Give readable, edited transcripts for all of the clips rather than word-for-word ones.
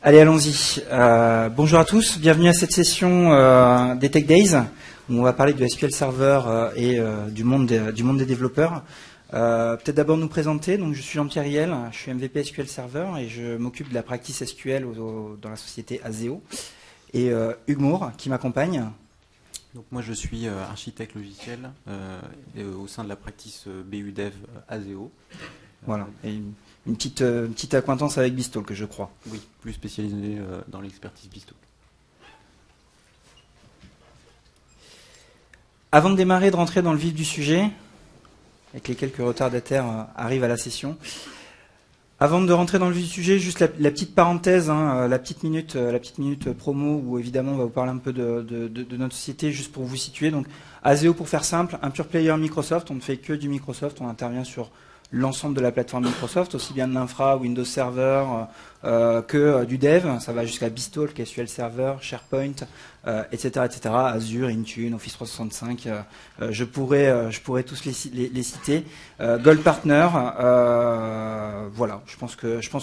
Allez, allons-y. Bonjour à tous, bienvenue à cette session des Tech Days, où on va parler de SQL Server et du monde des développeurs. Peut-être d'abord nous présenter. Donc, je suis Jean-Pierre Riel, je suis MVP SQL Server et je m'occupe de la practice SQL dans la société Azeo. Et Hugues Moore, qui m'accompagne. Donc moi je suis architecte logiciel au sein de la practice BU Dev Azeo. Voilà. Et une petite acquaintance avec Bistalk, je crois. Oui, plus spécialisé dans l'expertise Bistalk. Avant de démarrer, de rentrer dans le vif du sujet, avec les quelques retardataires arrivent à la session. Avant de rentrer dans le vif du sujet, juste la petite parenthèse, la petite minute promo, où évidemment on va vous parler un peu de notre société, juste pour vous situer. Donc Azeo, pour faire simple, un pure player Microsoft, on ne fait que du Microsoft, on intervient sur l'ensemble de la plateforme Microsoft, aussi bien de l'infra, Windows Server, que du dev. Ça va jusqu'à Bistalk, SQL Server, SharePoint, etc., etc. Azure, Intune, Office 365. Je pourrais tous les citer. Gold Partner. Voilà. Je pense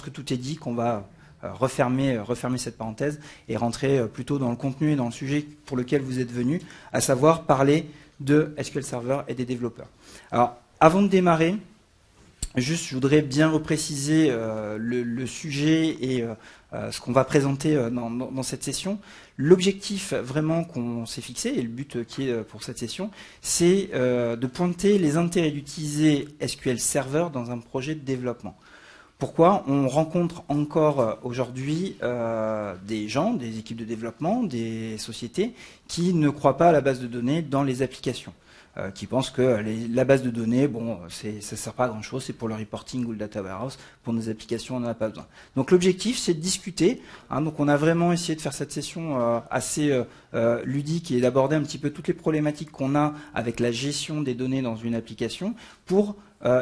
que tout est dit, qu'on va refermer cette parenthèse et rentrer plutôt dans le contenu et dans le sujet pour lequel vous êtes venus, à savoir parler de SQL Server et des développeurs. Alors, avant de démarrer, juste, je voudrais bien repréciser le sujet et ce qu'on va présenter dans cette session. L'objectif vraiment qu'on s'est fixé, et le but qui est pour cette session, c'est de pointer les intérêts d'utiliser SQL Server dans un projet de développement. Pourquoi? On rencontre encore aujourd'hui des gens, des équipes de développement, des sociétés qui ne croient pas à la base de données dans les applications. Qui pensent que la base de données, bon, ça ne sert pas à grand chose, c'est pour le reporting ou le data warehouse. Pour nos applications, on n'en a pas besoin. Donc l'objectif, c'est de discuter. Donc on a vraiment essayé de faire cette session assez ludique et d'aborder un petit peu toutes les problématiques qu'on a avec la gestion des données dans une application pour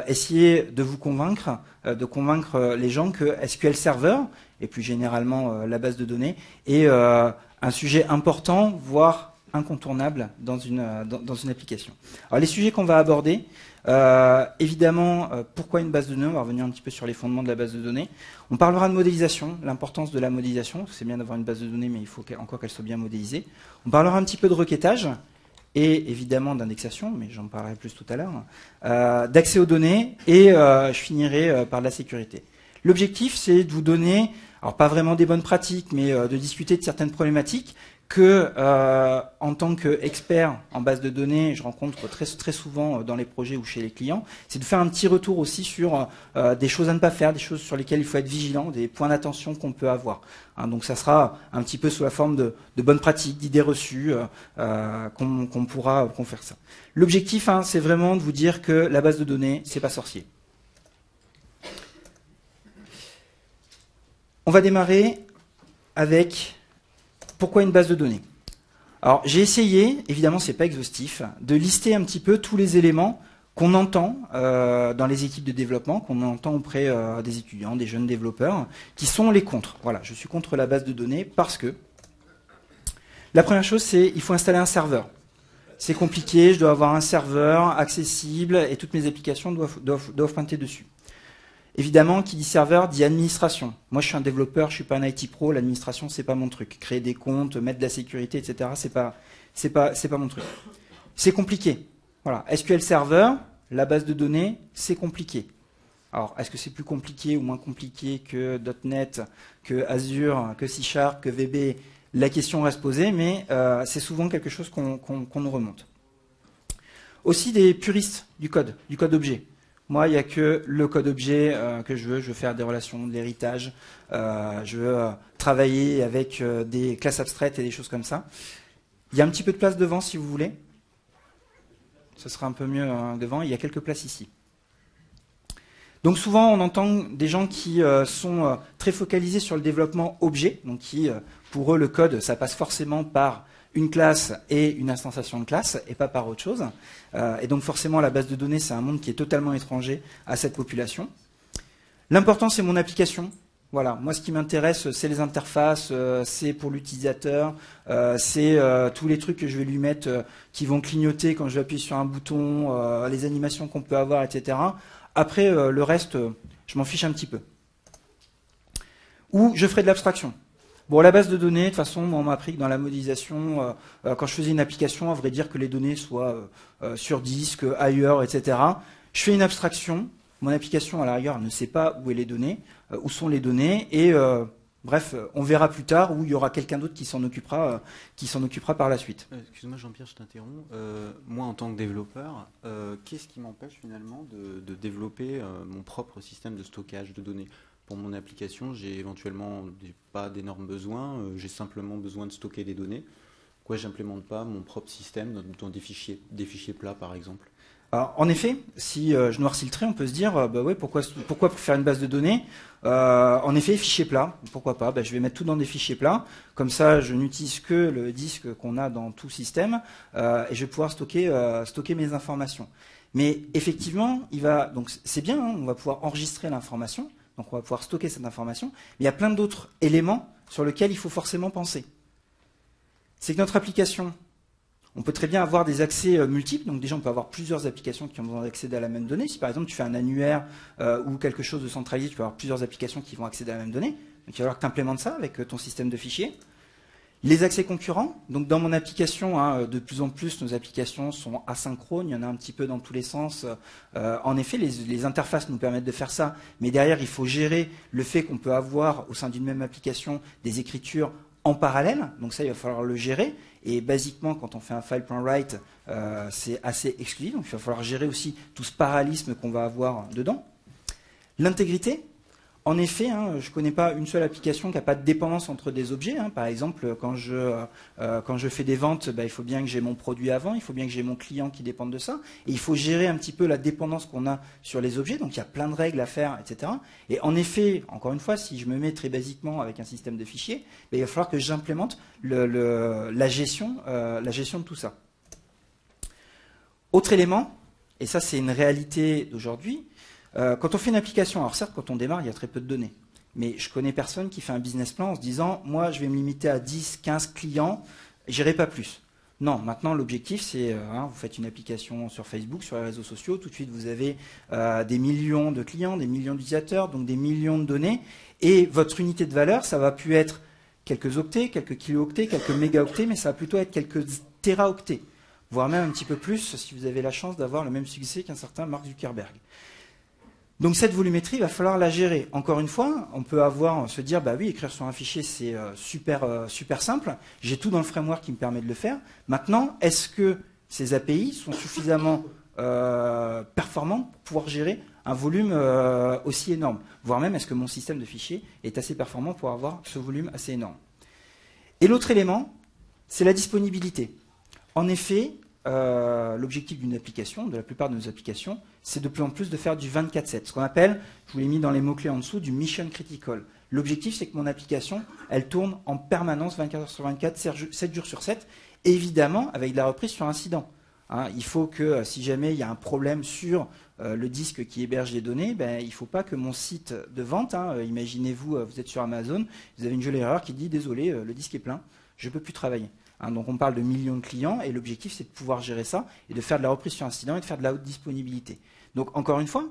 essayer de vous convaincre, de convaincre les gens que SQL Server, et plus généralement la base de données, est un sujet important, voire incontournable dans une application. Alors les sujets qu'on va aborder, évidemment, pourquoi une base de données? On va revenir un petit peu sur les fondements de la base de données. On parlera de modélisation, l'importance de la modélisation. C'est bien d'avoir une base de données, mais il faut encore qu'elle soit bien modélisée. On parlera un petit peu de requêtage et évidemment d'indexation, mais j'en parlerai plus tout à l'heure, d'accès aux données et je finirai par la sécurité. L'objectif, c'est de vous donner, alors pas vraiment des bonnes pratiques, mais de discuter de certaines problématiques que, en tant qu'expert en base de données, je rencontre très souvent dans les projets ou chez les clients, c'est de faire un petit retour aussi sur des choses à ne pas faire, des choses sur lesquelles il faut être vigilant, des points d'attention qu'on peut avoir. Donc ça sera un petit peu sous la forme de bonnes pratiques, d'idées reçues, qu'on faire ça. L'objectif, c'est vraiment de vous dire que la base de données, c'est pas sorcier. On va démarrer avec pourquoi une base de données. Alors j'ai essayé, évidemment c'est pas exhaustif, de lister un petit peu tous les éléments qu'on entend dans les équipes de développement, qu'on entend auprès des étudiants, des jeunes développeurs, qui sont les contre. Voilà, je suis contre la base de données parce que la première chose, c'est il faut installer un serveur. C'est compliqué, je dois avoir un serveur accessible et toutes mes applications doivent pointer dessus. Évidemment, qui dit serveur dit administration. Moi, je suis un développeur, je suis pas un IT pro, l'administration, c'est pas mon truc. Créer des comptes, mettre de la sécurité, etc., c'est pas mon truc. C'est compliqué. Voilà. SQL Server, la base de données, c'est compliqué. Alors, est-ce que c'est plus compliqué ou moins compliqué que .NET, que Azure, que C#, que VB? La question reste posée, mais c'est souvent quelque chose qu'on nous remonte. Aussi des puristes du code objet. Moi, il n'y a que le code objet que je veux. Je veux faire des relations, de l'héritage. Je veux travailler avec des classes abstraites et des choses comme ça. Il y a un petit peu de place devant, si vous voulez. Ce sera un peu mieux devant. Il y a quelques places ici. Donc souvent, on entend des gens qui sont très focalisés sur le développement objet. Donc qui, pour eux, le code, ça passe forcément par une classe et une instanciation de classe, et pas par autre chose. Et donc forcément, la base de données, c'est un monde qui est totalement étranger à cette population. L'important, c'est mon application. Voilà, moi ce qui m'intéresse, c'est les interfaces, c'est pour l'utilisateur, c'est tous les trucs que je vais lui mettre qui vont clignoter quand je vais appuyer sur un bouton, les animations qu'on peut avoir, etc. Après, le reste, je m'en fiche un petit peu. Ou je ferai de l'abstraction. Bon, la base de données, de toute façon, moi, on m'a appris que dans la modélisation, quand je faisais une application, à vrai dire que les données soient sur disque, ailleurs, etc. Je fais une abstraction. Mon application, à la rigueur, ne sait pas où est les données, où sont les données, et bref, on verra plus tard où il y aura quelqu'un d'autre qui s'en occupera par la suite. Excuse-moi Jean-Pierre, je t'interromps. Moi, en tant que développeur, qu'est-ce qui m'empêche finalement de développer mon propre système de stockage de données? Pour mon application, j'ai éventuellement pas d'énormes besoins, j'ai simplement besoin de stocker des données. Pourquoi j'implémente pas mon propre système dans des fichiers plats par exemple? Alors, en effet, si je noircis le trait, on peut se dire, bah ouais, pourquoi pour faire une base de données? En effet, fichier plat, pourquoi pas? Bah, je vais mettre tout dans des fichiers plats. Comme ça, je n'utilise que le disque qu'on a dans tout système et je vais pouvoir stocker mes informations. Mais effectivement, donc c'est bien, hein, on va pouvoir enregistrer l'information, donc on va pouvoir stocker cette information. Mais il y a plein d'autres éléments sur lesquels il faut forcément penser. C'est que notre application, on peut très bien avoir des accès multiples, donc déjà on peut avoir plusieurs applications qui ont besoin d'accéder à la même donnée. Si par exemple tu fais un annuaire ou quelque chose de centralisé, tu peux avoir plusieurs applications qui vont accéder à la même donnée. Donc il va falloir que tu implémentes ça avec ton système de fichiers. Les accès concurrents, donc dans mon application, hein, de plus en plus nos applications sont asynchrones, il y en a un petit peu dans tous les sens. En effet, les interfaces nous permettent de faire ça, mais derrière il faut gérer le fait qu'on peut avoir au sein d'une même application des écritures en parallèle, donc ça il va falloir le gérer. Et basiquement, quand on fait un file.write, c'est assez exclusif, donc il va falloir gérer aussi tout ce parallélisme qu'on va avoir dedans. L'intégrité, en effet, hein, je ne connais pas une seule application qui n'a pas de dépendance entre des objets. Hein. Par exemple, quand je fais des ventes, bah, il faut bien que j'ai mon produit avant, il faut bien que j'ai mon client qui dépende de ça. Et il faut gérer un petit peu la dépendance qu'on a sur les objets. Donc il y a plein de règles à faire, etc. Et en effet, encore une fois, si je me mets très basiquement avec un système de fichiers, bah, il va falloir que j'implémente la gestion de tout ça. Autre élément, et ça c'est une réalité d'aujourd'hui, quand on fait une application, alors certes, quand on démarre, il y a très peu de données. Mais je connais personne qui fait un business plan en se disant, moi, je vais me limiter à 10, 15 clients, j'irai pas plus. Non, maintenant, l'objectif, c'est, vous faites une application sur Facebook, sur les réseaux sociaux, tout de suite, vous avez des millions de clients, des millions d'utilisateurs, donc des millions de données. Et votre unité de valeur, ça va plus être quelques octets, quelques kilo-octets, quelques mégaoctets, mais ça va plutôt être quelques téraoctets. Voire même un petit peu plus, si vous avez la chance d'avoir le même succès qu'un certain Mark Zuckerberg. Donc cette volumétrie, il va falloir la gérer. Encore une fois, on peut se dire, bah oui, écrire sur un fichier, c'est super simple. J'ai tout dans le framework qui me permet de le faire. Maintenant, est-ce que ces API sont suffisamment performants pour pouvoir gérer un volume aussi énorme? Voire même, est-ce que mon système de fichiers est assez performant pour avoir ce volume assez énorme? Et l'autre élément, c'est la disponibilité. En effet, l'objectif d'une application, de la plupart de nos applications, c'est de plus en plus de faire du 24/7, ce qu'on appelle, je vous l'ai mis dans les mots-clés en dessous, du mission critical. L'objectif, c'est que mon application, elle tourne en permanence 24 heures sur 24, 7 jours sur 7, évidemment avec de la reprise sur incident. Hein, il faut que, si jamais il y a un problème sur le disque qui héberge les données, ben, il ne faut pas que mon site de vente, imaginez-vous, vous êtes sur Amazon, vous avez une jolie erreur qui dit, désolé, le disque est plein, je ne peux plus travailler. Hein, donc on parle de millions de clients et l'objectif c'est de pouvoir gérer ça et de faire de la reprise sur incident et de faire de la haute disponibilité. Donc encore une fois,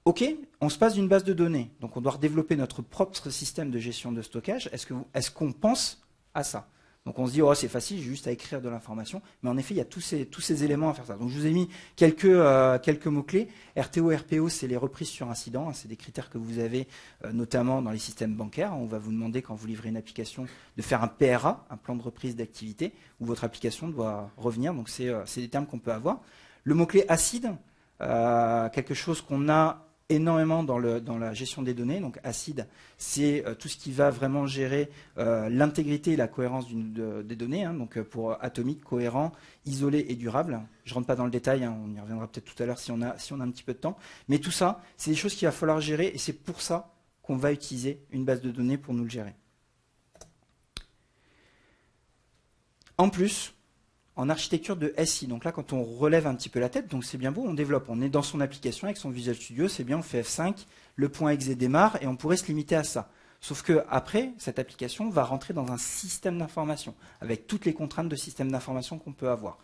ok, on se passe d'une base de données, donc on doit redévelopper notre propre système de gestion de stockage. Est-ce qu'on pense à ça? Donc on se dit, oh c'est facile, j'ai juste à écrire de l'information, mais en effet il y a tous ces éléments à faire ça. Donc je vous ai mis quelques mots-clés. RTO, RPO, c'est les reprises sur incident, hein, c'est des critères que vous avez notamment dans les systèmes bancaires. On va vous demander quand vous livrez une application de faire un PRA, un plan de reprise d'activité, où votre application doit revenir, donc c'est des termes qu'on peut avoir. Le mot-clé acide, quelque chose qu'on a énormément dans la gestion des données. Donc ACID, c'est tout ce qui va vraiment gérer l'intégrité et la cohérence des données, hein, donc pour atomique, cohérent, isolé et durable. Je ne rentre pas dans le détail, hein, on y reviendra peut-être tout à l'heure si on a un petit peu de temps. Mais tout ça, c'est des choses qu'il va falloir gérer et c'est pour ça qu'on va utiliser une base de données pour nous le gérer. En plus, en architecture de SI. Donc là, quand on relève un petit peu la tête, donc c'est bien beau, on développe. On est dans son application avec son Visual Studio, c'est bien, on fait F5, le point .exe démarre et on pourrait se limiter à ça. Sauf que après, cette application va rentrer dans un système d'information avec toutes les contraintes de système d'information qu'on peut avoir.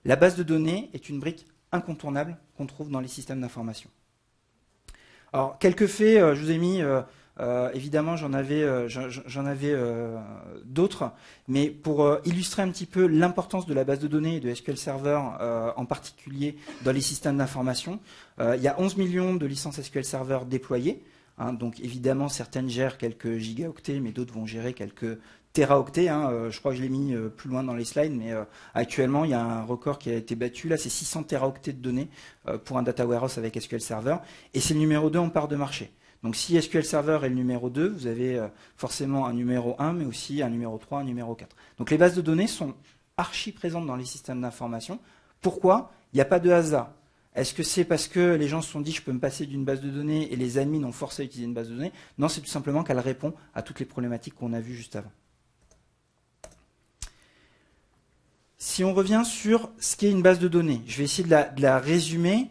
La base de données est une brique incontournable qu'on trouve dans les systèmes d'information. Alors, quelques faits, je vous ai mis Évidemment, j'en avais d'autres, mais pour illustrer un petit peu l'importance de la base de données et de SQL Server, en particulier dans les systèmes d'information, il y a 11 millions de licences SQL Server déployées. Hein, donc évidemment, certaines gèrent quelques gigaoctets, mais d'autres vont gérer quelques téraoctets. Hein, je crois que je l'ai mis plus loin dans les slides, mais actuellement, il y a un record qui a été battu. Là, c'est 600 téraoctets de données pour un data warehouse avec SQL Server. Et c'est le numéro 2 en part de marché. Donc si SQL Server est le numéro 2, vous avez forcément un numéro 1, mais aussi un numéro 3, un numéro 4. Donc les bases de données sont archi présentes dans les systèmes d'information. Pourquoi? Il n'y a pas de hasard. Est-ce que c'est parce que les gens se sont dit je peux me passer d'une base de données et les admins ont forcé à utiliser une base de données? Non, c'est tout simplement qu'elle répond à toutes les problématiques qu'on a vues juste avant. Si on revient sur ce qu'est une base de données, je vais essayer de la résumer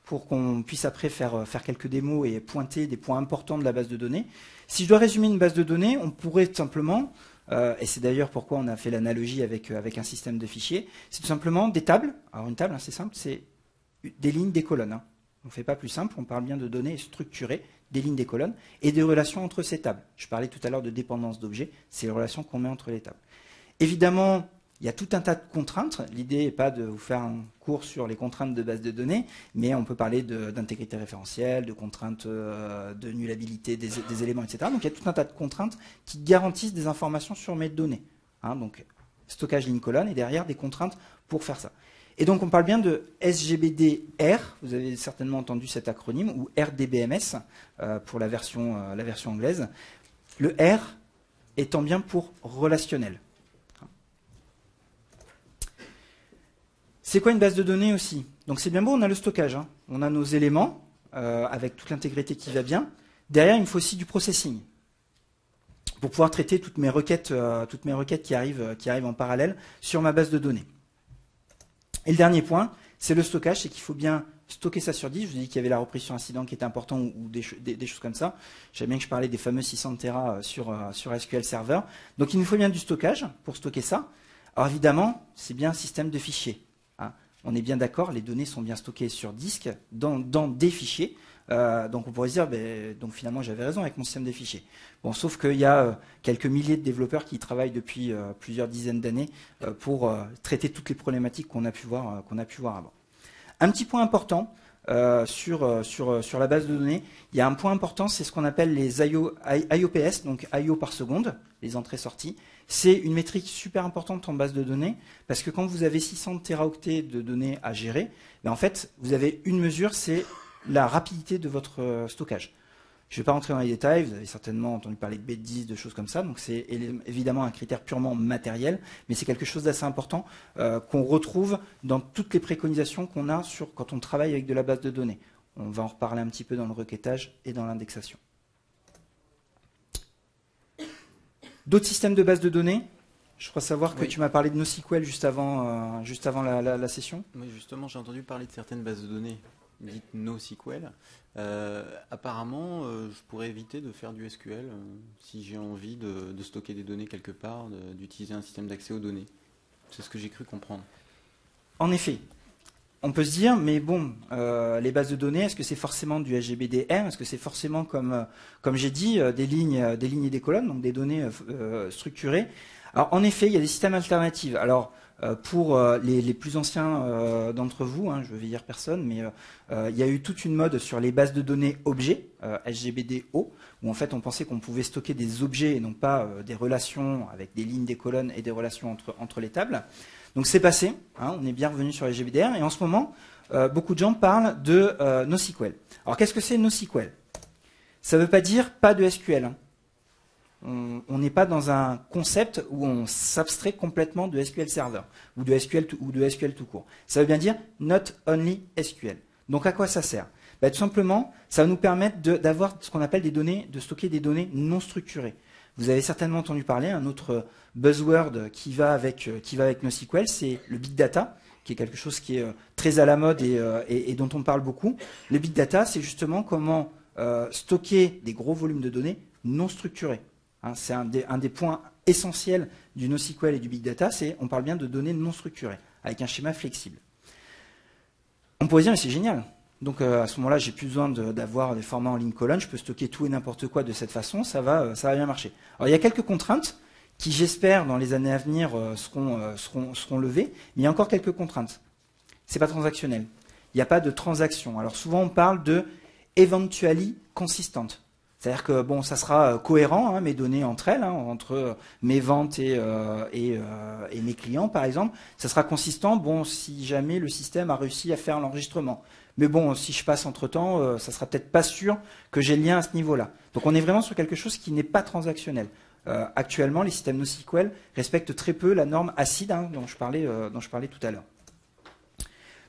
pour qu'on puisse après faire quelques démos et pointer des points importants de la base de données. Si je dois résumer une base de données, on pourrait tout simplement, et c'est d'ailleurs pourquoi on a fait l'analogie avec un système de fichiers, c'est tout simplement des tables. Alors une table, hein, c'est simple, c'est des lignes, des colonnes. Hein. On ne fait pas plus simple, on parle bien de données structurées, des lignes, des colonnes, et des relations entre ces tables. Je parlais tout à l'heure de dépendance d'objets, c'est les relations qu'on met entre les tables. Évidemment, il y a tout un tas de contraintes. L'idée n'est pas de vous faire un cours sur les contraintes de base de données, mais on peut parler d'intégrité référentielle, de contraintes de nullabilité des éléments, etc. Donc il y a tout un tas de contraintes qui garantissent des informations sur mes données. Hein, donc stockage ligne colonne et derrière des contraintes pour faire ça. Et donc on parle bien de SGBD-R, vous avez certainement entendu cet acronyme, ou RDBMS pour la version anglaise. Le R étant bien pour relationnel. C'est quoi une base de données aussi? Donc c'est bien beau, on a le stockage, hein. On a nos éléments avec toute l'intégrité qui va bien. Derrière, il me faut aussi du processing pour pouvoir traiter toutes mes requêtes qui arrivent en parallèle sur ma base de données. Et le dernier point, c'est le stockage, c'est qu'il faut bien stocker ça sur disque. Je vous ai dit qu'il y avait la reprise sur incident qui était important ou des choses comme ça. J'avais bien que je parlais des fameux 600 Tera sur SQL Server. Donc il nous faut bien du stockage pour stocker ça. Alors évidemment, c'est bien un système de fichiers. On est bien d'accord, les données sont bien stockées sur disque, dans des fichiers. Donc on pourrait se dire, donc finalement j'avais raison avec mon système de fichiers. Bon, sauf qu'il y a quelques milliers de développeurs qui travaillent depuis plusieurs dizaines d'années pour traiter toutes les problématiques qu'on a pu voir avant. Un petit point important sur la base de données, il y a un point important, c'est ce qu'on appelle les IOPS, donc IO par seconde, les entrées-sorties. C'est une métrique super importante en base de données, parce que quand vous avez 600 téraoctets de données à gérer, en fait, vous avez une mesure, c'est la rapidité de votre stockage. Je ne vais pas rentrer dans les détails, vous avez certainement entendu parler de bêtises, de choses comme ça, donc c'est évidemment un critère purement matériel, mais c'est quelque chose d'assez important qu'on retrouve dans toutes les préconisations qu'on a quand on travaille avec de la base de données. On va en reparler un petit peu dans le requêtage et dans l'indexation. D'autres systèmes de base de données? Je crois savoir que tu m'as parlé de NoSQL juste avant la session. Oui, justement, j'ai entendu parler de certaines bases de données dites NoSQL. Apparemment, je pourrais éviter de faire du SQL si j'ai envie de stocker des données quelque part, d'utiliser un système d'accès aux données. C'est ce que j'ai cru comprendre. En effet. On peut se dire, mais bon, les bases de données, est-ce que c'est forcément du SGBD-R? Est-ce que c'est forcément, comme j'ai dit, des lignes et des colonnes, donc des données structurées? Alors, en effet, il y a des systèmes alternatifs. Alors, pour les plus anciens d'entre vous, hein, je ne vais dire personne, mais il y a eu toute une mode sur les bases de données objets, SGBD-O, où en fait on pensait qu'on pouvait stocker des objets et non pas des relations avec des lignes, des colonnes et des relations entre les tables. Donc c'est passé, hein, on est bien revenu sur les SGBD-R, et en ce moment, beaucoup de gens parlent de NoSQL. Alors qu'est-ce que c'est NoSQL? Ça ne veut pas dire pas de SQL. Hein. On n'est pas dans un concept où on s'abstrait complètement de SQL Server ou de SQL tout court. Ça veut bien dire not only SQL. Donc à quoi ça sert? Tout simplement, ça va nous permettre d'avoir ce qu'on appelle de stocker des données non structurées. Vous avez certainement entendu parler, un autre buzzword qui va avec NoSQL, c'est le big data, qui est quelque chose qui est très à la mode et dont on parle beaucoup. Le big data, c'est justement comment stocker des gros volumes de données non structurées. Hein, c'est un des points essentiels du NoSQL et du big data, on parle bien de données non structurées, avec un schéma flexible. On pourrait dire, mais c'est génial. Donc à ce moment-là, j'ai plus besoin d'avoir des formats en ligne colonne. Je peux stocker tout et n'importe quoi de cette façon. Ça va bien marcher. Alors il y a quelques contraintes qui, j'espère, dans les années à venir, seront levées. Mais il y a encore quelques contraintes. C'est pas transactionnel. Il n'y a pas de transaction. Alors souvent, on parle de eventually consistent. C'est-à-dire que bon, ça sera cohérent, hein, mes données entre elles, hein, entre mes ventes et mes clients, par exemple. Ça sera consistant, bon, si jamais le système a réussi à faire l'enregistrement. Mais bon, si je passe entre-temps, ça sera peut-être pas sûr que j'ai le lien à ce niveau-là. Donc on est vraiment sur quelque chose qui n'est pas transactionnel. Actuellement, les systèmes NoSQL respectent très peu la norme ACID, hein, dont je parlais tout à l'heure.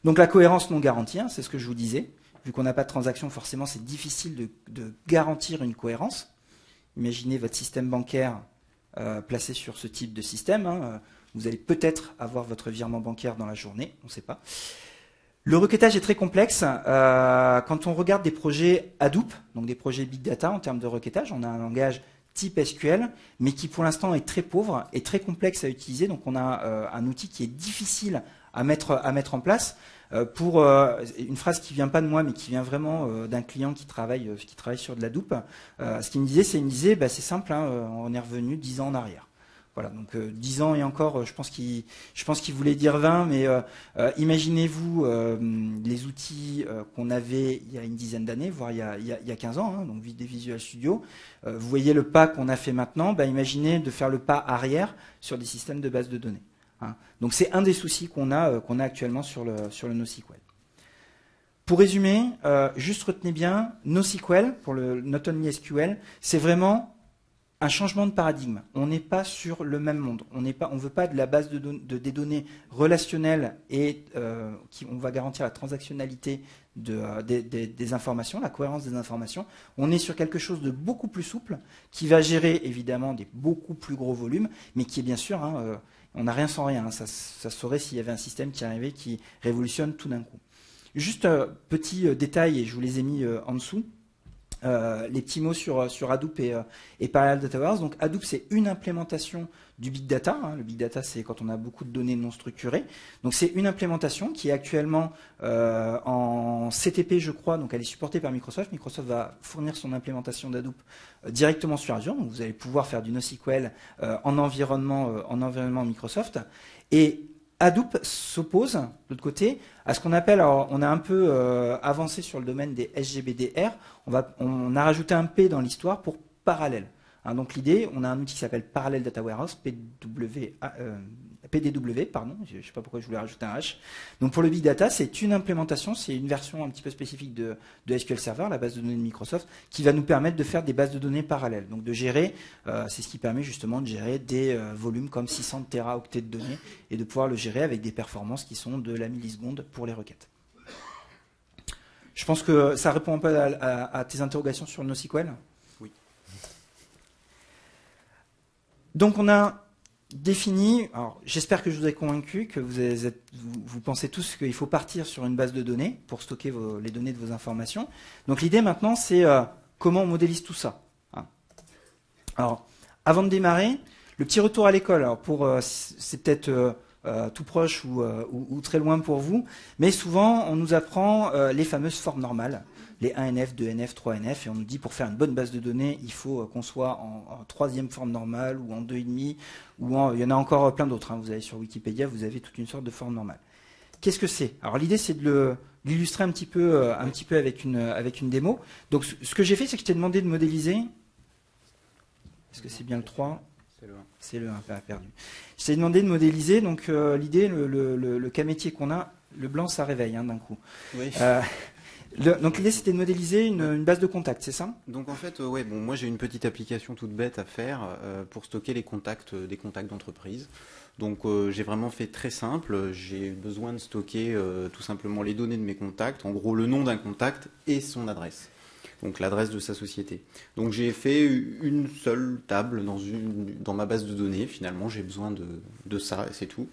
Donc la cohérence non garantie, hein, c'est ce que je vous disais. Vu qu'on n'a pas de transaction, forcément, c'est difficile de garantir une cohérence. Imaginez votre système bancaire placé sur ce type de système. Hein. Vous allez peut-être avoir votre virement bancaire dans la journée, on ne sait pas. Le requêtage est très complexe. Quand on regarde des projets Hadoop, donc des projets Big Data en termes de requêtage, on a un langage type SQL, mais qui pour l'instant est très pauvre et très complexe à utiliser. Donc on a un outil qui est difficile à mettre en place. Pour une phrase qui vient pas de moi, mais qui vient vraiment d'un client qui travaille sur de la Hadoop, ce qu'il me disait, c'est simple, hein, on est revenu 10 ans en arrière. Voilà, donc 10 ans et encore, je pense qu'il voulait dire 20, mais imaginez-vous les outils qu'on avait il y a une dizaine d'années, voire il y a 15 ans, hein, donc des Visual Studio. Vous voyez le pas qu'on a fait maintenant, imaginez de faire le pas arrière sur des systèmes de base de données. Hein. Donc c'est un des soucis qu'on a actuellement sur le NoSQL. Pour résumer, juste retenez bien, NoSQL, pour le Not Only SQL, c'est vraiment un changement de paradigme. On n'est pas sur le même monde. On ne veut pas de la base des données relationnelles et on va garantir la transactionnalité des informations, la cohérence des informations. On est sur quelque chose de beaucoup plus souple qui va gérer évidemment des beaucoup plus gros volumes, mais qui est bien sûr, hein, on n'a rien sans rien. Hein. Ça se saurait s'il y avait un système qui arrivait qui révolutionne tout d'un coup. Juste un petit détail, et je vous les ai mis en dessous. Les petits mots sur Hadoop et Parallel Data Warehouse. Donc Hadoop, c'est une implémentation du Big Data. Hein. Le Big Data, c'est quand on a beaucoup de données non structurées. Donc c'est une implémentation qui est actuellement en CTP, je crois. Donc elle est supportée par Microsoft. Microsoft va fournir son implémentation d'Hadoop directement sur Azure. Donc vous allez pouvoir faire du NoSQL en environnement Microsoft. Et Hadoop s'oppose, de l'autre côté, à ce qu'on appelle, alors on a un peu avancé sur le domaine des SGBDR, on a rajouté un P dans l'histoire pour parallèle. Hein, donc l'idée, on a un outil qui s'appelle Parallel Data Warehouse, PDW, pardon, je ne sais pas pourquoi je voulais rajouter un H. Donc pour le Big Data, c'est une implémentation, c'est une version un petit peu spécifique de SQL Server, la base de données de Microsoft, qui va nous permettre de faire des bases de données parallèles. Donc de gérer, c'est ce qui permet justement de gérer des volumes comme 600 téraoctets de données et de pouvoir le gérer avec des performances qui sont de la milliseconde pour les requêtes. Je pense que ça répond un peu à tes interrogations sur le NoSQL. Oui. Donc on a défini, alors j'espère que je vous ai convaincu, que vous pensez tous qu'il faut partir sur une base de données pour stocker les données de vos informations. Donc l'idée maintenant, c'est comment on modélise tout ça. Hein. Alors, avant de démarrer, le petit retour à l'école. Alors c'est peut-être tout proche ou très loin pour vous, mais souvent on nous apprend les fameuses formes normales, les 1NF, 2NF, 3NF, et on nous dit pour faire une bonne base de données, il faut qu'on soit en troisième forme normale ou en 2,5, il y en a encore plein d'autres. Hein. Vous allez sur Wikipédia, vous avez toute une sorte de forme normale. Qu'est-ce que c'est? Alors l'idée c'est de l'illustrer un petit peu avec une démo. Donc ce que j'ai fait, c'est que je t'ai demandé de modéliser. Est-ce que c'est bien le 3? C'est le 1, perdu. Je t'ai demandé de modéliser, donc l'idée, le cas métier qu'on a, le blanc ça réveille d'un coup. Oui. Donc l'idée c'était de modéliser une base de contacts, c'est ça? Donc en fait, moi j'ai une petite application toute bête à faire pour stocker les contacts des contacts d'entreprise. Donc j'ai vraiment fait très simple, j'ai besoin de stocker tout simplement les données de mes contacts, en gros le nom d'un contact et son adresse. Donc l'adresse de sa société. Donc j'ai fait une seule table dans ma base de données, finalement j'ai besoin de ça et c'est tout.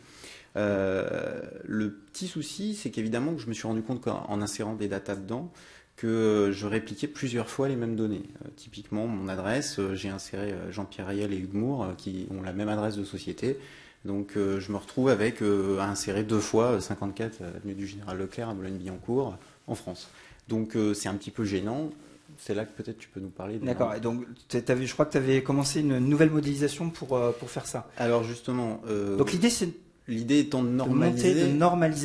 Le petit souci, c'est qu'évidemment que je me suis rendu compte qu'en insérant des datas dedans, que je répliquais plusieurs fois les mêmes données. Typiquement, mon adresse, j'ai inséré Jean-Pierre Riel et Hugues Moore, qui ont la même adresse de société. Donc je me retrouve avec à insérer 2 fois 54 avenue du Général Leclerc à Boulogne-Billancourt, en France. Donc c'est un petit peu gênant. C'est là que peut-être tu peux nous parler. D'accord. Et donc, je crois que tu avais commencé une nouvelle modélisation pour faire ça. Alors justement, donc l'idée, c'est l'idée étant de normaliser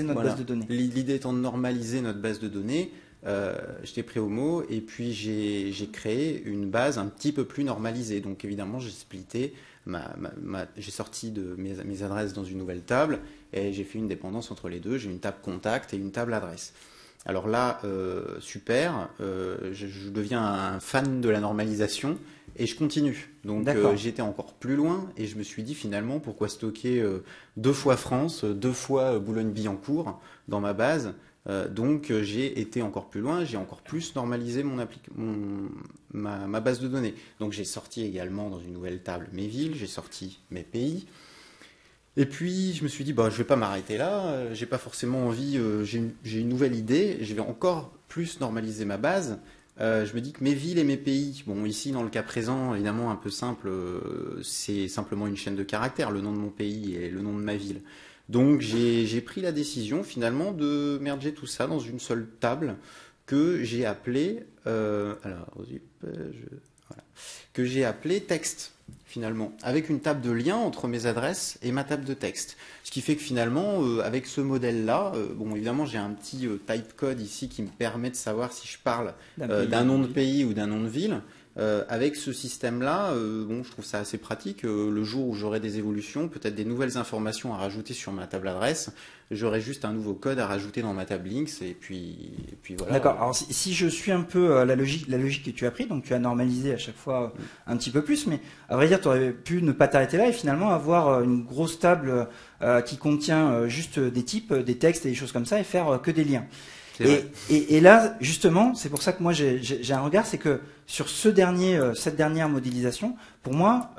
notre base de données. L'idée étant de normaliser notre base de données, je t'ai pris au mot et puis j'ai créé une base un petit peu plus normalisée. Donc évidemment, j'ai splitté, j'ai sorti de mes adresses dans une nouvelle table et j'ai fait une dépendance entre les deux. J'ai une table contact et une table adresse. Alors là, super, je deviens un fan de la normalisation et je continue. Donc j'étais encore plus loin et je me suis dit finalement pourquoi stocker 2 fois France, 2 fois Boulogne-Billancourt dans ma base. Donc j'ai été encore plus loin, j'ai encore plus normalisé ma base de données. Donc j'ai sorti également dans une nouvelle table mes villes, j'ai sorti mes pays. Et puis je me suis dit je vais pas m'arrêter là, j'ai pas forcément envie, j'ai une nouvelle idée, je vais encore plus normaliser ma base. Je me dis que mes villes et mes pays, bon ici dans le cas présent évidemment un peu simple, c'est simplement une chaîne de caractères, le nom de mon pays et le nom de ma ville. Donc j'ai pris la décision finalement de merger tout ça dans une seule table que j'ai appelée que j'ai appelée texte finalement, avec une table de lien entre mes adresses et ma table de texte. Ce qui fait que finalement, avec ce modèle-là, bon évidemment j'ai un petit typecode ici qui me permet de savoir si je parle d'un nom de pays ou d'un nom de ville. Avec ce système-là, je trouve ça assez pratique. Le jour où j'aurai des évolutions, peut-être des nouvelles informations à rajouter sur ma table adresse, j'aurai juste un nouveau code à rajouter dans ma table links et puis voilà. D'accord. Alors si je suis un peu la logique que tu as pris, donc tu as normalisé à chaque fois un petit peu plus, mais à vrai dire, tu aurais pu ne pas t'arrêter là et finalement avoir une grosse table qui contient juste des types, des textes et des choses comme ça et faire que des liens. Et là, justement, c'est pour ça que moi j'ai un regard, c'est que sur cette dernière modélisation, pour moi,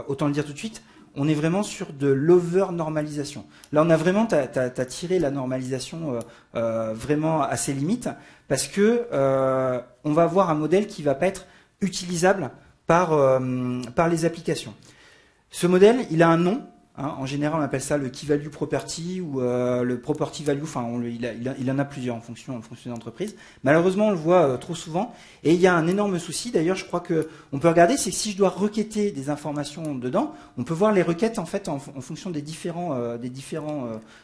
autant le dire tout de suite, on est vraiment sur de l'over-normalisation. Là, on a vraiment, t'as tiré la normalisation vraiment à ses limites, parce que on va avoir un modèle qui va pas être utilisable par les applications. Ce modèle, il a un nom. En général, on appelle ça le key value property ou le property value. Enfin, il en a plusieurs en fonction de l'entreprise. Malheureusement, on le voit trop souvent. Et il y a un énorme souci. D'ailleurs, je crois que on peut regarder, c'est que si je dois requêter des informations dedans, on peut voir les requêtes en fait en fonction des différents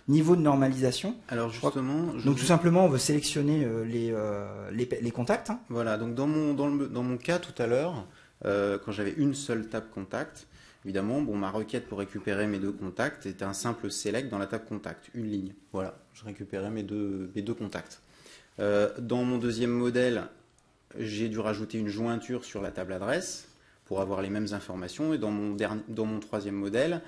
niveaux de normalisation. Alors justement, donc tout simplement, on veut sélectionner les contacts. Voilà. Donc dans mon cas tout à l'heure, quand j'avais une seule table contact. Évidemment, ma requête pour récupérer mes 2 contacts était un simple select dans la table contact, une ligne. Voilà, je récupérais mes deux contacts. Dans mon deuxième modèle, j'ai dû rajouter une jointure sur la table adresse pour avoir les mêmes informations. Et dans mon troisième modèle,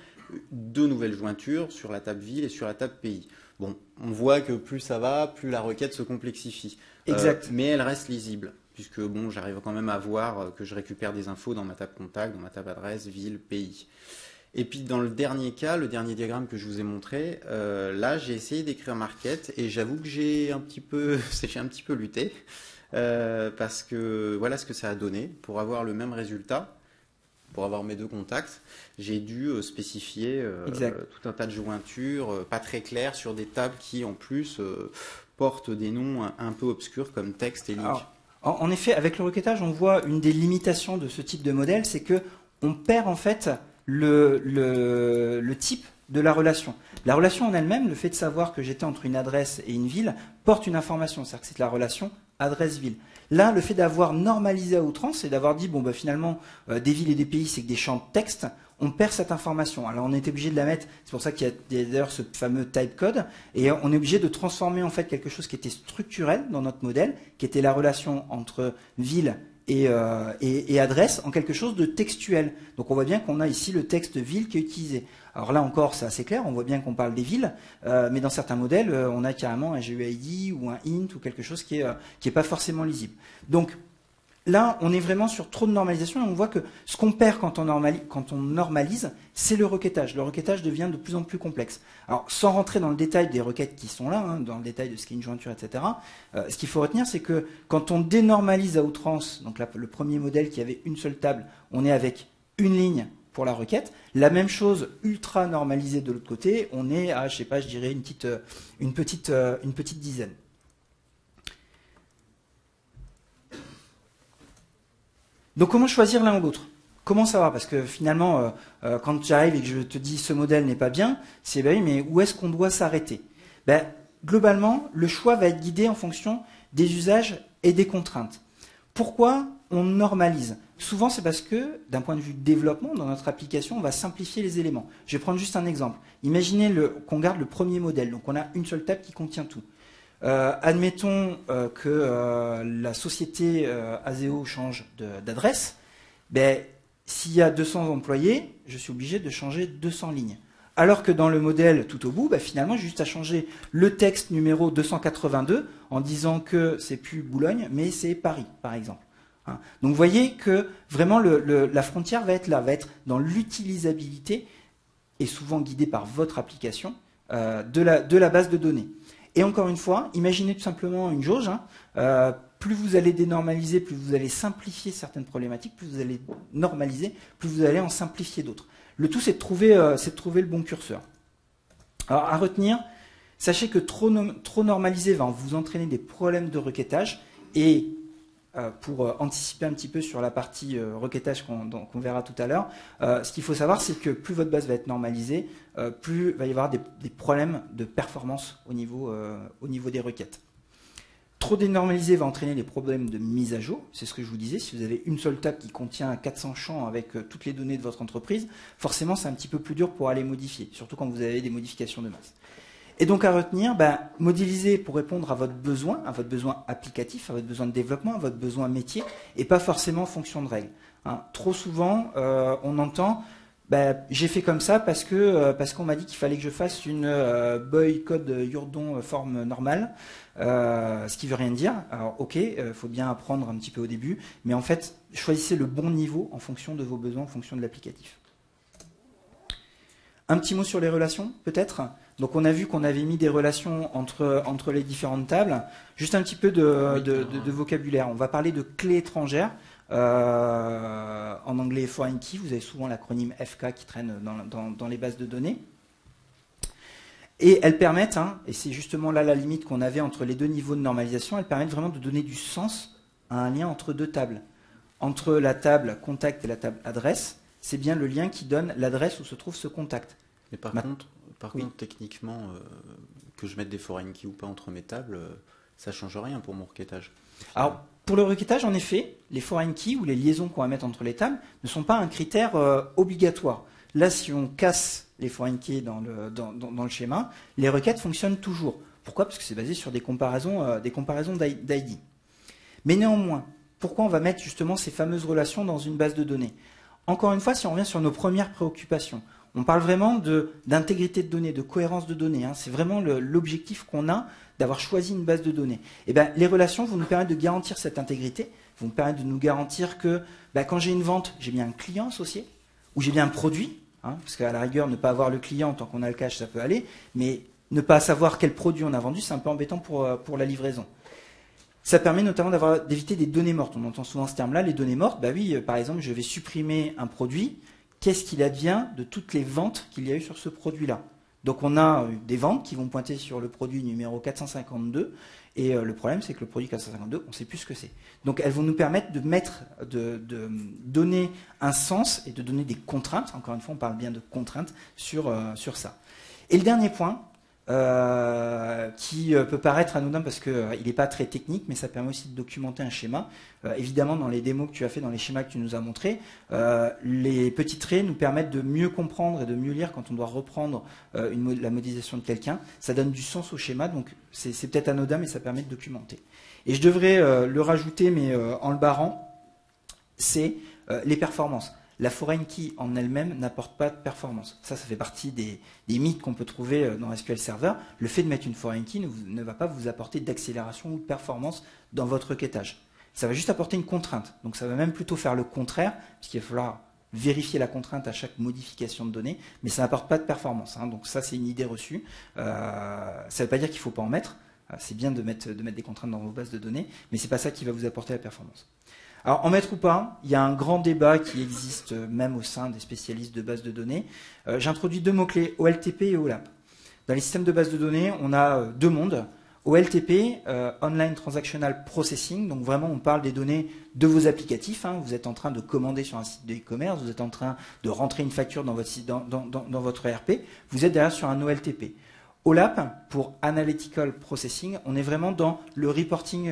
2 nouvelles jointures sur la table ville et sur la table pays. Bon, on voit que plus ça va, plus la requête se complexifie. Exact. Mais elle reste lisible. Puisque j'arrive quand même à voir que je récupère des infos dans ma table contact, dans ma table adresse, ville, pays. Et puis dans le dernier cas, le dernier diagramme que je vous ai montré, là j'ai essayé d'écrire ma requête et j'avoue que j'ai un petit peu lutté parce que voilà ce que ça a donné. Pour avoir le même résultat, pour avoir mes 2 contacts, j'ai dû spécifier tout un tas de jointures pas très claires sur des tables qui en plus portent des noms un peu obscurs comme texte et link. En effet, avec le requêtage, on voit une des limitations de ce type de modèle, c'est que on perd en fait le type de la relation. La relation en elle-même, le fait de savoir que j'étais entre une adresse et une ville, porte une information, c'est-à-dire que c'est la relation adresse-ville. Là, le fait d'avoir normalisé à outrance et d'avoir dit, finalement, des villes et des pays, c'est que des champs de texte, on perd cette information. Alors on est obligé de la mettre, c'est pour ça qu'il y a d'ailleurs ce fameux typecode, et on est obligé de transformer en fait quelque chose qui était structurel dans notre modèle, qui était la relation entre ville et adresse, en quelque chose de textuel. Donc on voit bien qu'on a ici le texte ville qui est utilisé. Alors là encore, c'est assez clair, on voit bien qu'on parle des villes, mais dans certains modèles, on a carrément un GUID ou un int ou quelque chose qui est pas forcément lisible. Donc là, on est vraiment sur trop de normalisation et on voit que ce qu'on perd quand on normalise, c'est le requêtage. Le requêtage devient de plus en plus complexe. Alors, sans rentrer dans le détail des requêtes qui sont là, dans le détail de ce qu'est une jointure, etc., ce qu'il faut retenir, c'est que quand on dénormalise à outrance, donc là, le premier modèle qui avait une seule table, on est avec une ligne pour la requête. La même chose ultra normalisée de l'autre côté, on est à, je dirais une petite dizaine. Donc comment choisir l'un ou l'autre? Comment savoir? Parce que finalement, quand j'arrive et que je te dis ce modèle n'est pas bien, c'est ben oui, mais où est-ce qu'on doit s'arrêter? Ben, globalement, le choix va être guidé en fonction des usages et des contraintes. Pourquoi on normalise? Souvent, c'est parce que, d'un point de vue développement, dans notre application, on va simplifier les éléments. Je vais prendre juste un exemple. Imaginez qu'on garde le premier modèle. Donc, on a une seule table qui contient tout. Admettons que la société Azeo change d'adresse. Ben, s'il y a 200 employés, je suis obligé de changer 200 lignes. Alors que dans le modèle tout au bout, ben, finalement, j'ai juste à changer le texte numéro 282 en disant que c'est plus Boulogne, mais c'est Paris, par exemple. Hein. Donc vous voyez que vraiment la frontière va être là, va être dans l'utilisabilité, et souvent guidée par votre application, de la base de données. Et encore une fois, imaginez tout simplement une jauge. Hein, plus vous allez dénormaliser, plus vous allez simplifier certaines problématiques, plus vous allez normaliser, plus vous allez en simplifier d'autres. Le tout, c'est de trouver le bon curseur. Alors, à retenir, sachez que trop normaliser va vous entraîner des problèmes de requêtage. Et pour anticiper un petit peu sur la partie requêtage qu'on verra tout à l'heure, ce qu'il faut savoir, c'est que plus votre base va être normalisée, plus il va y avoir des problèmes de performance au niveau des requêtes. Trop dénormalisé va entraîner des problèmes de mise à jour. C'est ce que je vous disais. Si vous avez une seule table qui contient 400 champs avec toutes les données de votre entreprise, forcément, c'est un petit peu plus dur pour aller modifier, surtout quand vous avez des modifications de masse. Et donc, à retenir, modéliser pour répondre à votre besoin applicatif, à votre besoin de développement, à votre besoin métier, et pas forcément en fonction de règles. Hein. Trop souvent, on entend... j'ai fait comme ça parce qu'on m'a dit qu'il fallait que je fasse une boy code Yurdon forme normale, ce qui veut rien dire. Alors ok, faut bien apprendre un petit peu au début, mais en fait, choisissez le bon niveau en fonction de vos besoins, en fonction de l'applicatif. Un petit mot sur les relations, peut-être. Donc on a vu qu'on avait mis des relations entre les différentes tables. Juste un petit peu de vocabulaire. On va parler de clés étrangères. En anglais foreign key, vous avez souvent l'acronyme FK qui traîne dans les bases de données. Et elles permettent, et c'est justement là la limite qu'on avait entre les deux niveaux de normalisation, elles permettent vraiment de donner du sens à un lien entre deux tables. Entre la table contact et la table adresse, c'est bien le lien qui donne l'adresse où se trouve ce contact. Mais par contre, techniquement, que je mette des foreign keys ou pas entre mes tables, ça ne change rien pour mon requêtage. Alors, pour le requêtage, en effet, les foreign keys ou les liaisons qu'on va mettre entre les tables ne sont pas un critère obligatoire. Là, si on casse les foreign keys dans le schéma, les requêtes fonctionnent toujours. Pourquoi? Parce que c'est basé sur des comparaisons d'ID. Mais néanmoins, pourquoi on va mettre justement ces fameuses relations dans une base de données? Encore une fois, si on revient sur nos premières préoccupations, on parle vraiment d'intégrité de données, de cohérence de données. Hein. C'est vraiment l'objectif qu'on a d'avoir choisi une base de données. Et les relations vont nous permettre de garantir cette intégrité, vont nous permettre de nous garantir que quand j'ai une vente, j'ai bien un client associé, ou j'ai bien un produit, parce qu'à la rigueur, ne pas avoir le client tant qu'on a le cash, ça peut aller, mais ne pas savoir quel produit on a vendu, c'est un peu embêtant pour la livraison. Ça permet notamment d'éviter des données mortes. On entend souvent ce terme-là, les données mortes. Oui, par exemple, je vais supprimer un produit. Qu'est-ce qu'il advient de toutes les ventes qu'il y a eu sur ce produit-là? Donc on a des ventes qui vont pointer sur le produit numéro 452, et le problème c'est que le produit 452, on ne sait plus ce que c'est. Donc elles vont nous permettre de donner un sens et de donner des contraintes. Encore une fois, on parle bien de contraintes sur ça. Et le dernier point, qui peut paraître anodin parce qu'il n'est pas très technique, mais ça permet aussi de documenter un schéma. Évidemment, dans les démos que tu as fait, dans les schémas que tu nous as montrés, les petits traits nous permettent de mieux comprendre et de mieux lire quand on doit reprendre la modélisation de quelqu'un. Ça donne du sens au schéma, donc c'est peut-être anodin, mais ça permet de documenter. Et je devrais le rajouter, mais en le barrant, c'est les performances. La foreign key en elle-même n'apporte pas de performance. Ça fait partie des mythes qu'on peut trouver dans SQL Server. Le fait de mettre une foreign key ne va pas vous apporter d'accélération ou de performance dans votre requêtage. Ça va juste apporter une contrainte. Donc ça va même plutôt faire le contraire, puisqu'il va falloir vérifier la contrainte à chaque modification de données, mais ça n'apporte pas de performance. Donc ça, c'est une idée reçue. Ça ne veut pas dire qu'il ne faut pas en mettre. C'est bien de mettre des contraintes dans vos bases de données, mais ce n'est pas ça qui va vous apporter la performance. Alors, en mettre ou pas, il y a un grand débat qui existe même au sein des spécialistes de bases de données. J'introduis deux mots-clés, OLTP et OLAP. Dans les systèmes de bases de données, on a deux mondes. OLTP, Online Transactional Processing, donc vraiment on parle des données de vos applicatifs, hein. Vous êtes en train de commander sur un site de e-commerce, vous êtes en train de rentrer une facture dans votre site, dans votre ERP, vous êtes derrière sur un OLTP. OLAP, pour Analytical Processing, on est vraiment dans le reporting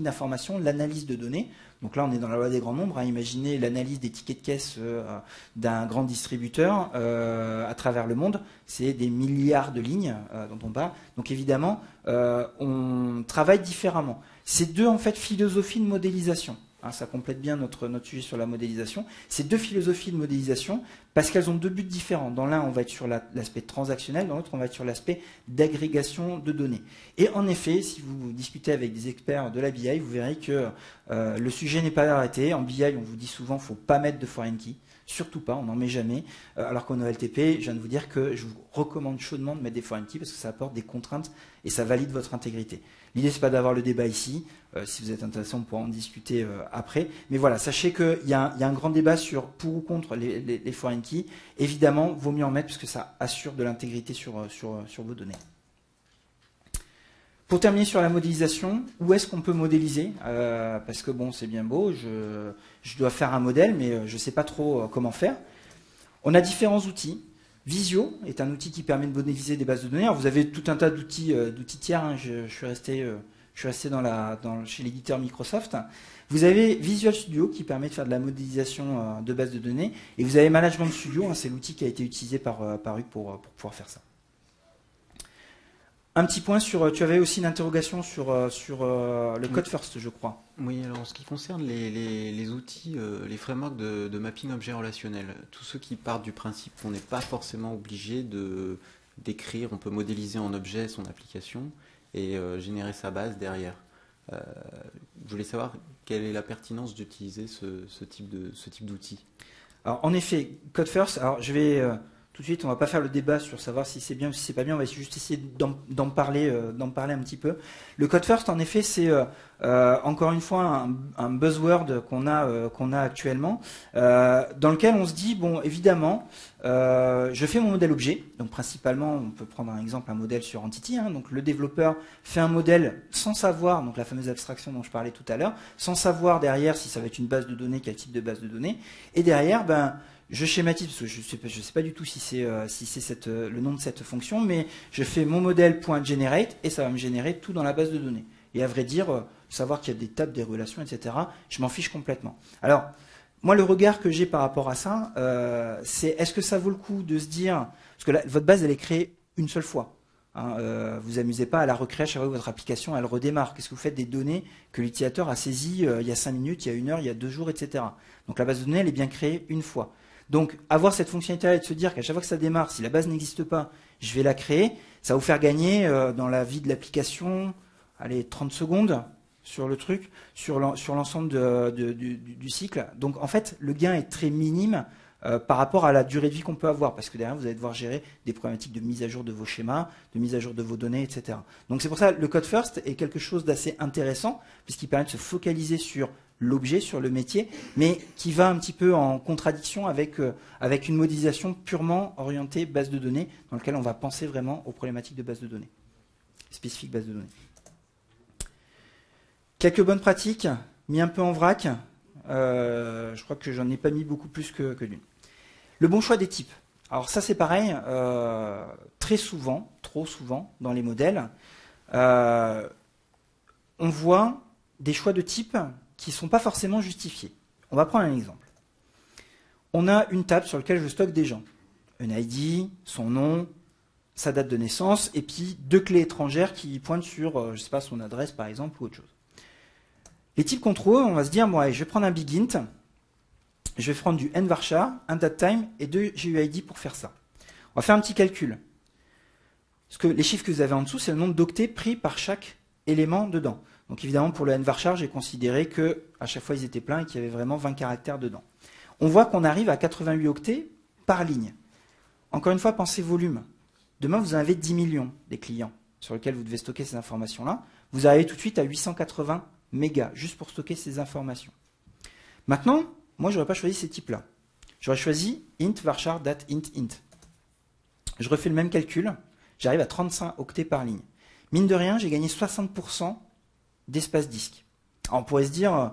d'informations, l'analyse de données. Donc là, on est dans la loi des grands nombres. Hein. Imaginez l'analyse des tickets de caisse d'un grand distributeur à travers le monde. C'est des milliards de lignes dont on parle. Donc évidemment, on travaille différemment. C'est deux en fait philosophies de modélisation. Hein, ça complète bien notre sujet sur la modélisation. Ces deux philosophies de modélisation, parce qu'elles ont deux buts différents. Dans l'un, on va être sur l'aspect transactionnel, dans l'autre, on va être sur l'aspect d'agrégation de données. Et en effet, si vous discutez avec des experts de la BI, vous verrez que le sujet n'est pas arrêté. En BI, on vous dit souvent qu'il ne faut pas mettre de foreign key. Surtout pas, on n'en met jamais. Alors qu'en OLTP, je viens de vous dire que je vous recommande chaudement de mettre des foreign keys parce que ça apporte des contraintes et ça valide votre intégrité. L'idée, c'est pas d'avoir le débat ici. Si vous êtes intéressé, on pourra en discuter après. Mais voilà, sachez qu'il y a un grand débat sur pour ou contre les foreign keys. Évidemment, vaut mieux en mettre parce que ça assure de l'intégrité sur vos données. Pour terminer sur la modélisation, où est-ce qu'on peut modéliser parce que bon, c'est bien beau, je dois faire un modèle, mais je ne sais pas trop comment faire. On a différents outils. Visio est un outil qui permet de modéliser des bases de données. Alors, vous avez tout un tas d'outils tiers. Hein. Je suis resté chez l'éditeur Microsoft. Vous avez Visual Studio qui permet de faire de la modélisation de bases de données. Et vous avez Management Studio, hein, c'est l'outil qui a été utilisé par Hugues pour pouvoir faire ça. Un petit point sur, tu avais aussi une interrogation sur le code first, je crois. Oui, alors en ce qui concerne les outils, les frameworks de mapping objet relationnel, tous ceux qui partent du principe qu'on n'est pas forcément obligé d'écrire, on peut modéliser en objet son application et générer sa base derrière. Je voulais savoir quelle est la pertinence d'utiliser ce type d'outil. Alors en effet, code first, alors je vais... Tout de suite, on ne va pas faire le débat sur savoir si c'est bien ou si c'est pas bien. On va juste essayer d'en parler un petit peu. Le code first, en effet, c'est encore une fois un buzzword qu'on a actuellement, dans lequel on se dit bon, évidemment, je fais mon modèle objet. Donc principalement, on peut prendre un exemple, un modèle sur Entity. Hein, donc le développeur fait un modèle sans savoir, donc la fameuse abstraction dont je parlais tout à l'heure, sans savoir derrière si ça va être une base de données, quel type de base de données. Et derrière, je schématise, parce que je sais pas du tout si c'est le nom de cette fonction, mais je fais mon modèle.generate et ça va me générer tout dans la base de données. Et à vrai dire, savoir qu'il y a des tables, des relations, etc., je m'en fiche complètement. Alors, moi, le regard que j'ai par rapport à ça, c'est est-ce que ça vaut le coup de se dire, parce que votre base, elle est créée une seule fois. Hein, vous amusez pas à la recréer à chaque fois que votre application elle redémarre. Qu'est-ce que vous faites des données que l'utilisateur a saisies il y a 5 minutes, il y a 1 heure, il y a 2 jours, etc. Donc la base de données, elle est bien créée une fois. Donc, avoir cette fonctionnalité et de se dire qu'à chaque fois que ça démarre, si la base n'existe pas, je vais la créer, ça va vous faire gagner dans la vie de l'application, 30 secondes sur le truc, sur l'ensemble du cycle. Donc, en fait, le gain est très minime par rapport à la durée de vie qu'on peut avoir, parce que derrière, vous allez devoir gérer des problématiques de mise à jour de vos schémas, de mise à jour de vos données, etc. Donc, c'est pour ça que le code first est quelque chose d'assez intéressant, puisqu'il permet de se focaliser sur l'objet, sur le métier, mais qui va un petit peu en contradiction avec une modélisation purement orientée base de données, dans laquelle on va penser vraiment aux problématiques de base de données, spécifiques base de données. Quelques bonnes pratiques, mis un peu en vrac, je crois que j'en ai pas mis beaucoup plus que d'une. Le bon choix des types. Alors ça c'est pareil, très souvent, trop souvent dans les modèles, on voit des choix de types qui ne sont pas forcément justifiés. On va prendre un exemple. On a une table sur laquelle je stocke des gens. Un ID, son nom, sa date de naissance, et puis 2 clés étrangères qui pointent sur, je sais pas, son adresse par exemple, ou autre chose. Les types contrôle, on va se dire, bon, allez, je vais prendre un big int, je vais prendre du nvarchar, un datetime et 2 GUID pour faire ça. On va faire un petit calcul. Parce que les chiffres que vous avez en dessous, c'est le nombre d'octets pris par chaque élément dedans. Donc évidemment, pour le nvarchar, j'ai considéré qu'à chaque fois, ils étaient pleins et qu'il y avait vraiment 20 caractères dedans. On voit qu'on arrive à 88 octets par ligne. Encore une fois, pensez volume. Demain, vous en avez 10 millions des clients sur lesquels vous devez stocker ces informations-là. Vous arrivez tout de suite à 880 mégas, juste pour stocker ces informations. Maintenant, moi, je n'aurais pas choisi ces types-là. J'aurais choisi int varchar date int int. Je refais le même calcul, j'arrive à 35 octets par ligne. mine de rien, j'ai gagné 60% d'espace disque. Alors on pourrait se dire,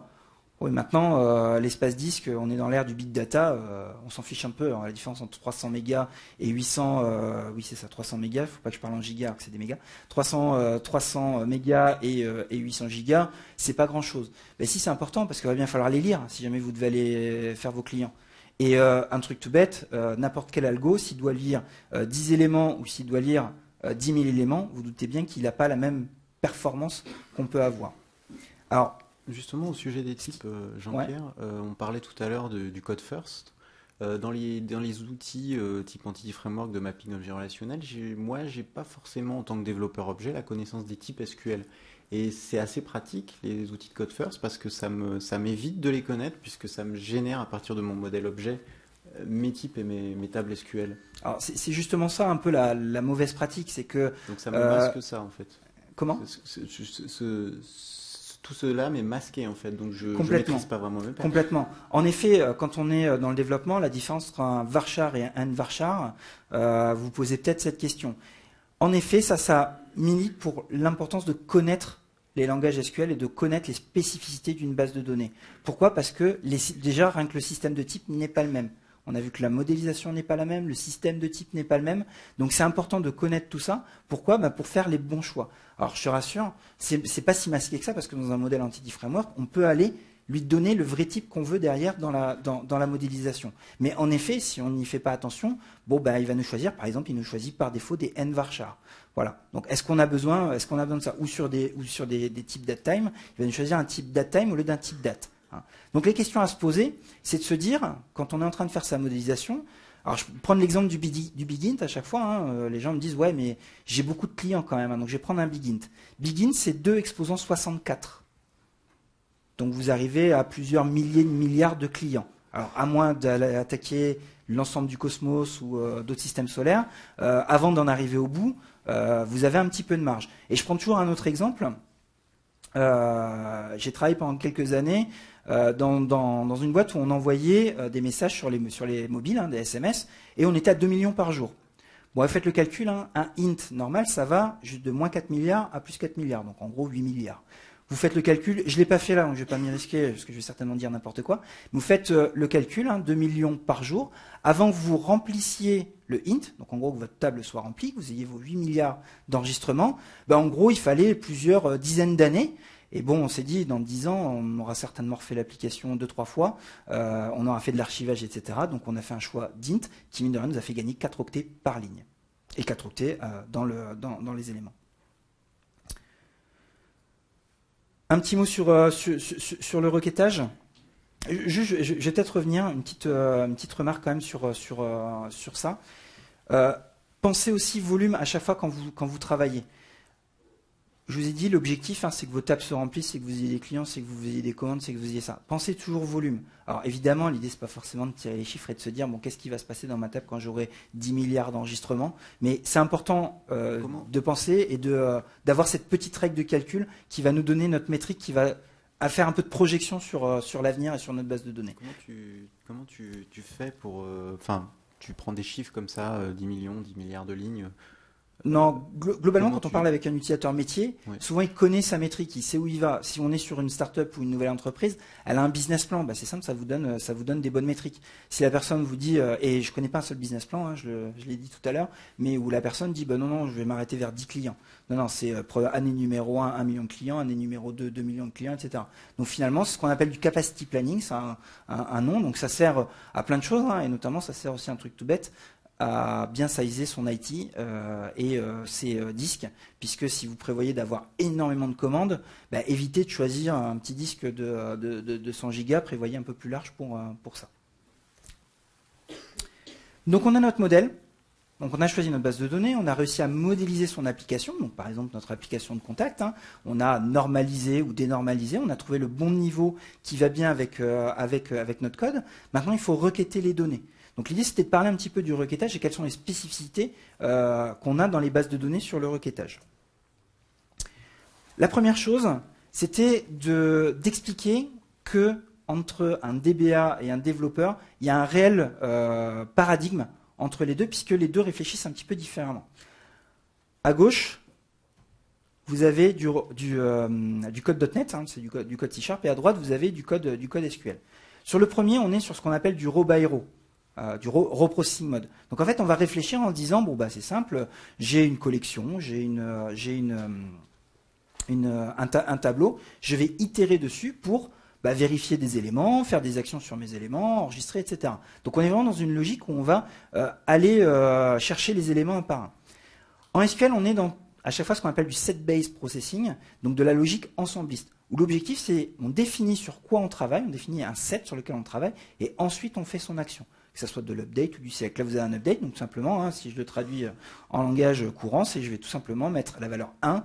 oui, maintenant, l'espace disque, on est dans l'ère du big data, on s'en fiche un peu. Alors, la différence entre 300 mégas et 800, oui c'est ça, 300 mégas, faut pas que je parle en gigas, alors que c'est des mégas. 300 mégas et 800 gigas, c'est pas grand chose. Mais si c'est important, parce qu'il va bien falloir les lire, si jamais vous devez aller faire vos clients. Et un truc tout bête, n'importe quel algo, s'il doit lire 10 éléments ou s'il doit lire 10 000 éléments, vous doutez bien qu'il n'a pas la même performance qu'on peut avoir. Alors, justement, au sujet des types, Jean-Pierre, on parlait tout à l'heure du code first. Dans les outils type Entity Framework de mapping objet relationnel, moi, j'ai pas forcément, en tant que développeur objet, la connaissance des types SQL. Et c'est assez pratique, les outils de code first, parce que ça m'évite de les connaître, puisque ça me génère, à partir de mon modèle objet, mes types et mes tables SQL. Alors, c'est justement ça, un peu la mauvaise pratique, c'est que... Donc ça me masque ça, en fait. Comment ? Tout cela m'est masqué en fait, donc je ne Complètement. maîtrise pas vraiment mes pages. Complètement. En effet, quand on est dans le développement, la différence entre un varchar et un varchar, vous posez peut-être cette question. En effet, ça milite pour l'importance de connaître les langages SQL et de connaître les spécificités d'une base de données. Pourquoi ? Parce que déjà, rien que le système de type n'est pas le même. On a vu que la modélisation n'est pas la même, le système de type n'est pas le même. Donc c'est important de connaître tout ça. Pourquoi ? Pour faire les bons choix. Alors je te rassure, c'est pas si masqué que ça, parce que dans un modèle Entity Framework, on peut aller lui donner le vrai type qu'on veut derrière dans la modélisation. Mais en effet, si on n'y fait pas attention, il va nous choisir, par exemple, il nous choisit par défaut des n-varchar. Voilà. Donc est-ce qu'on a besoin de ça ? Ou sur des types datetime, il va nous choisir un type datetime au lieu d'un type date. Donc les questions à se poser, c'est de se dire, quand on est en train de faire sa modélisation, alors je vais prendre l'exemple du BigInt à chaque fois, les gens me disent, ouais, mais j'ai beaucoup de clients quand même, donc je vais prendre un BigInt. BigInt, c'est 2 exposants 64. Donc vous arrivez à plusieurs milliers de milliards de clients. Alors à moins d'attaquer l'ensemble du cosmos ou d'autres systèmes solaires, avant d'en arriver au bout, vous avez un petit peu de marge. Et je prends toujours un autre exemple. J'ai travaillé pendant quelques années dans une boîte où on envoyait des messages sur les mobiles, des SMS, et on était à 2 millions par jour. Bon, faites le calcul, un int normal, ça va juste de moins 4 milliards à plus 4 milliards, donc en gros 8 milliards. Vous faites le calcul, je ne l'ai pas fait là, donc je ne vais pas m'y risquer, parce que je vais certainement dire n'importe quoi. Vous faites le calcul, 2 millions par jour, avant que vous remplissiez le int, donc en gros que votre table soit remplie, que vous ayez vos 8 milliards d'enregistrements, en gros il fallait plusieurs dizaines d'années. Et bon, on s'est dit, dans 10 ans, on aura certainement refait l'application 2-3 fois, on aura fait de l'archivage, etc. Donc on a fait un choix d'int qui, mine de rien, nous a fait gagner 4 octets par ligne. Et 4 octets dans les éléments. Un petit mot sur le requêtage. Je vais peut-être revenir, une petite remarque quand même sur ça. Pensez aussi volume à chaque fois quand vous travaillez. Je vous ai dit, l'objectif, c'est que vos tables se remplissent, c'est que vous ayez des clients, c'est que vous ayez des commandes, c'est que vous ayez ça. Pensez toujours volume. Alors évidemment, l'idée, c'est pas forcément de tirer les chiffres et de se dire, bon, qu'est-ce qui va se passer dans ma table quand j'aurai 10 milliards d'enregistrements. Mais c'est important de penser et d'avoir cette petite règle de calcul qui va nous donner notre métrique, qui va faire un peu de projection sur l'avenir et sur notre base de données. Comment tu fais pour... tu prends des chiffres comme ça, 10 millions, 10 milliards de lignes. Non, globalement, quand on parle avec un utilisateur métier, souvent il connaît sa métrique, il sait où il va. Si on est sur une start-up ou une nouvelle entreprise, elle a un business plan. C'est simple, ça vous donne des bonnes métriques. Si la personne vous dit, et je connais pas un seul business plan, je l'ai dit tout à l'heure, mais où la personne dit, non, je vais m'arrêter vers 10 clients. Non, c'est année numéro 1, 1 million de clients, année numéro 2, 2 millions de clients, etc. Donc finalement, c'est ce qu'on appelle du capacity planning, c'est un nom, donc ça sert à plein de choses, et notamment ça sert aussi à un truc tout bête, à bien sizer son IT et ses disques, puisque si vous prévoyez d'avoir énormément de commandes, évitez de choisir un petit disque de 100 gigas, prévoyez un peu plus large pour ça. Donc on a notre modèle, donc on a choisi notre base de données, on a réussi à modéliser son application, donc par exemple notre application de contact, on a normalisé ou dénormalisé, on a trouvé le bon niveau qui va bien avec notre code. Maintenant il faut requêter les données. Donc l'idée, c'était de parler un petit peu du requêtage et quelles sont les spécificités qu'on a dans les bases de données sur le requêtage. La première chose, c'était d'expliquer que entre un DBA et un développeur, il y a un réel paradigme entre les deux, puisque les deux réfléchissent un petit peu différemment. À gauche, vous avez du code .NET, hein, c'est du code C#, et à droite, vous avez du code SQL. Sur le premier, on est sur ce qu'on appelle du row by row, du row processing mode. Donc en fait, on va réfléchir en disant, bon, bah, c'est simple, j'ai une collection, j'ai un tableau, je vais itérer dessus pour vérifier des éléments, faire des actions sur mes éléments, enregistrer, etc. Donc on est vraiment dans une logique où on va aller chercher les éléments un par un. En SQL, on est dans à chaque fois ce qu'on appelle du set-based processing, donc de la logique ensembliste, où l'objectif c'est on définit sur quoi on travaille, on définit un set sur lequel on travaille, et ensuite on fait son action, que ce soit de l'update ou du select. Là vous avez un update, donc tout simplement, hein, si je le traduis en langage courant, c'est je vais tout simplement mettre la valeur 1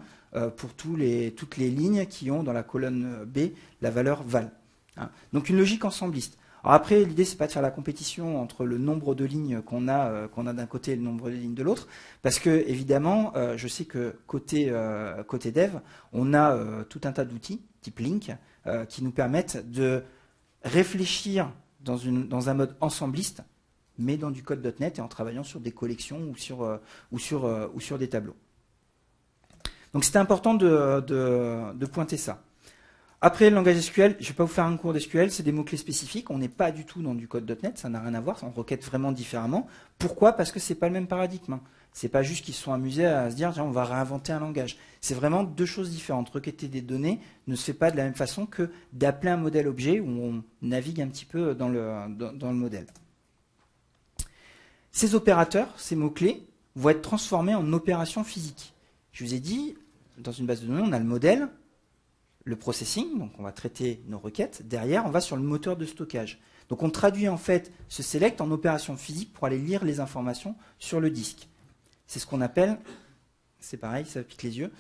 pour toutes les lignes qui ont dans la colonne B la valeur val. Hein. Donc une logique ensembliste. Alors après, l'idée, c'est pas de faire la compétition entre le nombre de lignes qu'on a d'un côté et le nombre de lignes de l'autre, parce que évidemment, je sais que côté dev, on a tout un tas d'outils, type Link, qui nous permettent de réfléchir dans un mode ensembliste, mais dans du code .NET et en travaillant sur des collections ou sur des tableaux. Donc c'était important de pointer ça. Après, le langage SQL, je ne vais pas vous faire un cours d'SQL, c'est des mots-clés spécifiques. On n'est pas du tout dans du code .NET, ça n'a rien à voir, on requête vraiment différemment. Pourquoi? Parce que ce n'est pas le même paradigme. Hein. Ce n'est pas juste qu'ils se sont amusés à se dire, tiens, on va réinventer un langage. C'est vraiment deux choses différentes. Requêter des données ne se fait pas de la même façon que d'appeler un modèle objet où on navigue un petit peu dans le modèle. Ces opérateurs, ces mots-clés, vont être transformés en opérations physiques. Je vous ai dit, dans une base de données, on a le modèle, le processing, donc on va traiter nos requêtes. Derrière, on va sur le moteur de stockage. Donc on traduit en fait ce select en opération physique pour aller lire les informations sur le disque. C'est ce qu'on appelle, c'est pareil, ça pique les yeux,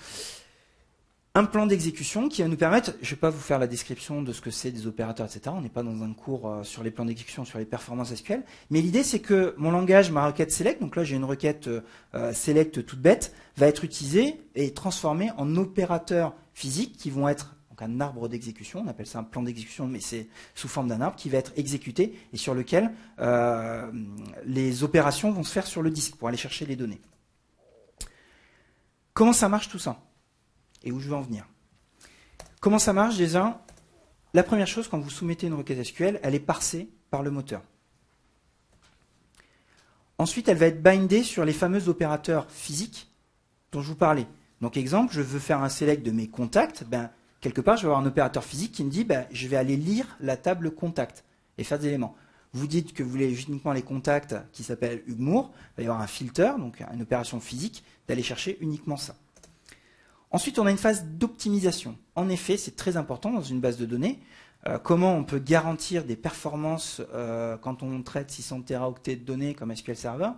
un plan d'exécution qui va nous permettre, je ne vais pas vous faire la description de ce que c'est des opérateurs, etc. On n'est pas dans un cours sur les plans d'exécution, sur les performances SQL. Mais l'idée, c'est que mon langage, ma requête select, donc là j'ai une requête select toute bête, va être utilisée et transformée en opérateurs physiques qui vont être donc un arbre d'exécution, on appelle ça un plan d'exécution, mais c'est sous forme d'un arbre qui va être exécuté et sur lequel les opérations vont se faire sur le disque pour aller chercher les données. Comment ça marche tout ça? Et où je veux en venir? Comment ça marche? Déjà, la première chose, quand vous soumettez une requête SQL, elle est parsée par le moteur. Ensuite, elle va être bindée sur les fameux opérateurs physiques dont je vous parlais. Donc, exemple, je veux faire un select de mes contacts. Quelque part, je vais avoir un opérateur physique qui me dit je vais aller lire la table contact et faire des éléments. Vous dites que vous voulez uniquement les contacts qui s'appellent Hugues Moore. Il va y avoir un filter, donc une opération physique, d'aller chercher uniquement ça. Ensuite, on a une phase d'optimisation. En effet, c'est très important dans une base de données. Comment on peut garantir des performances quand on traite 600 téraoctets de données comme SQL Server?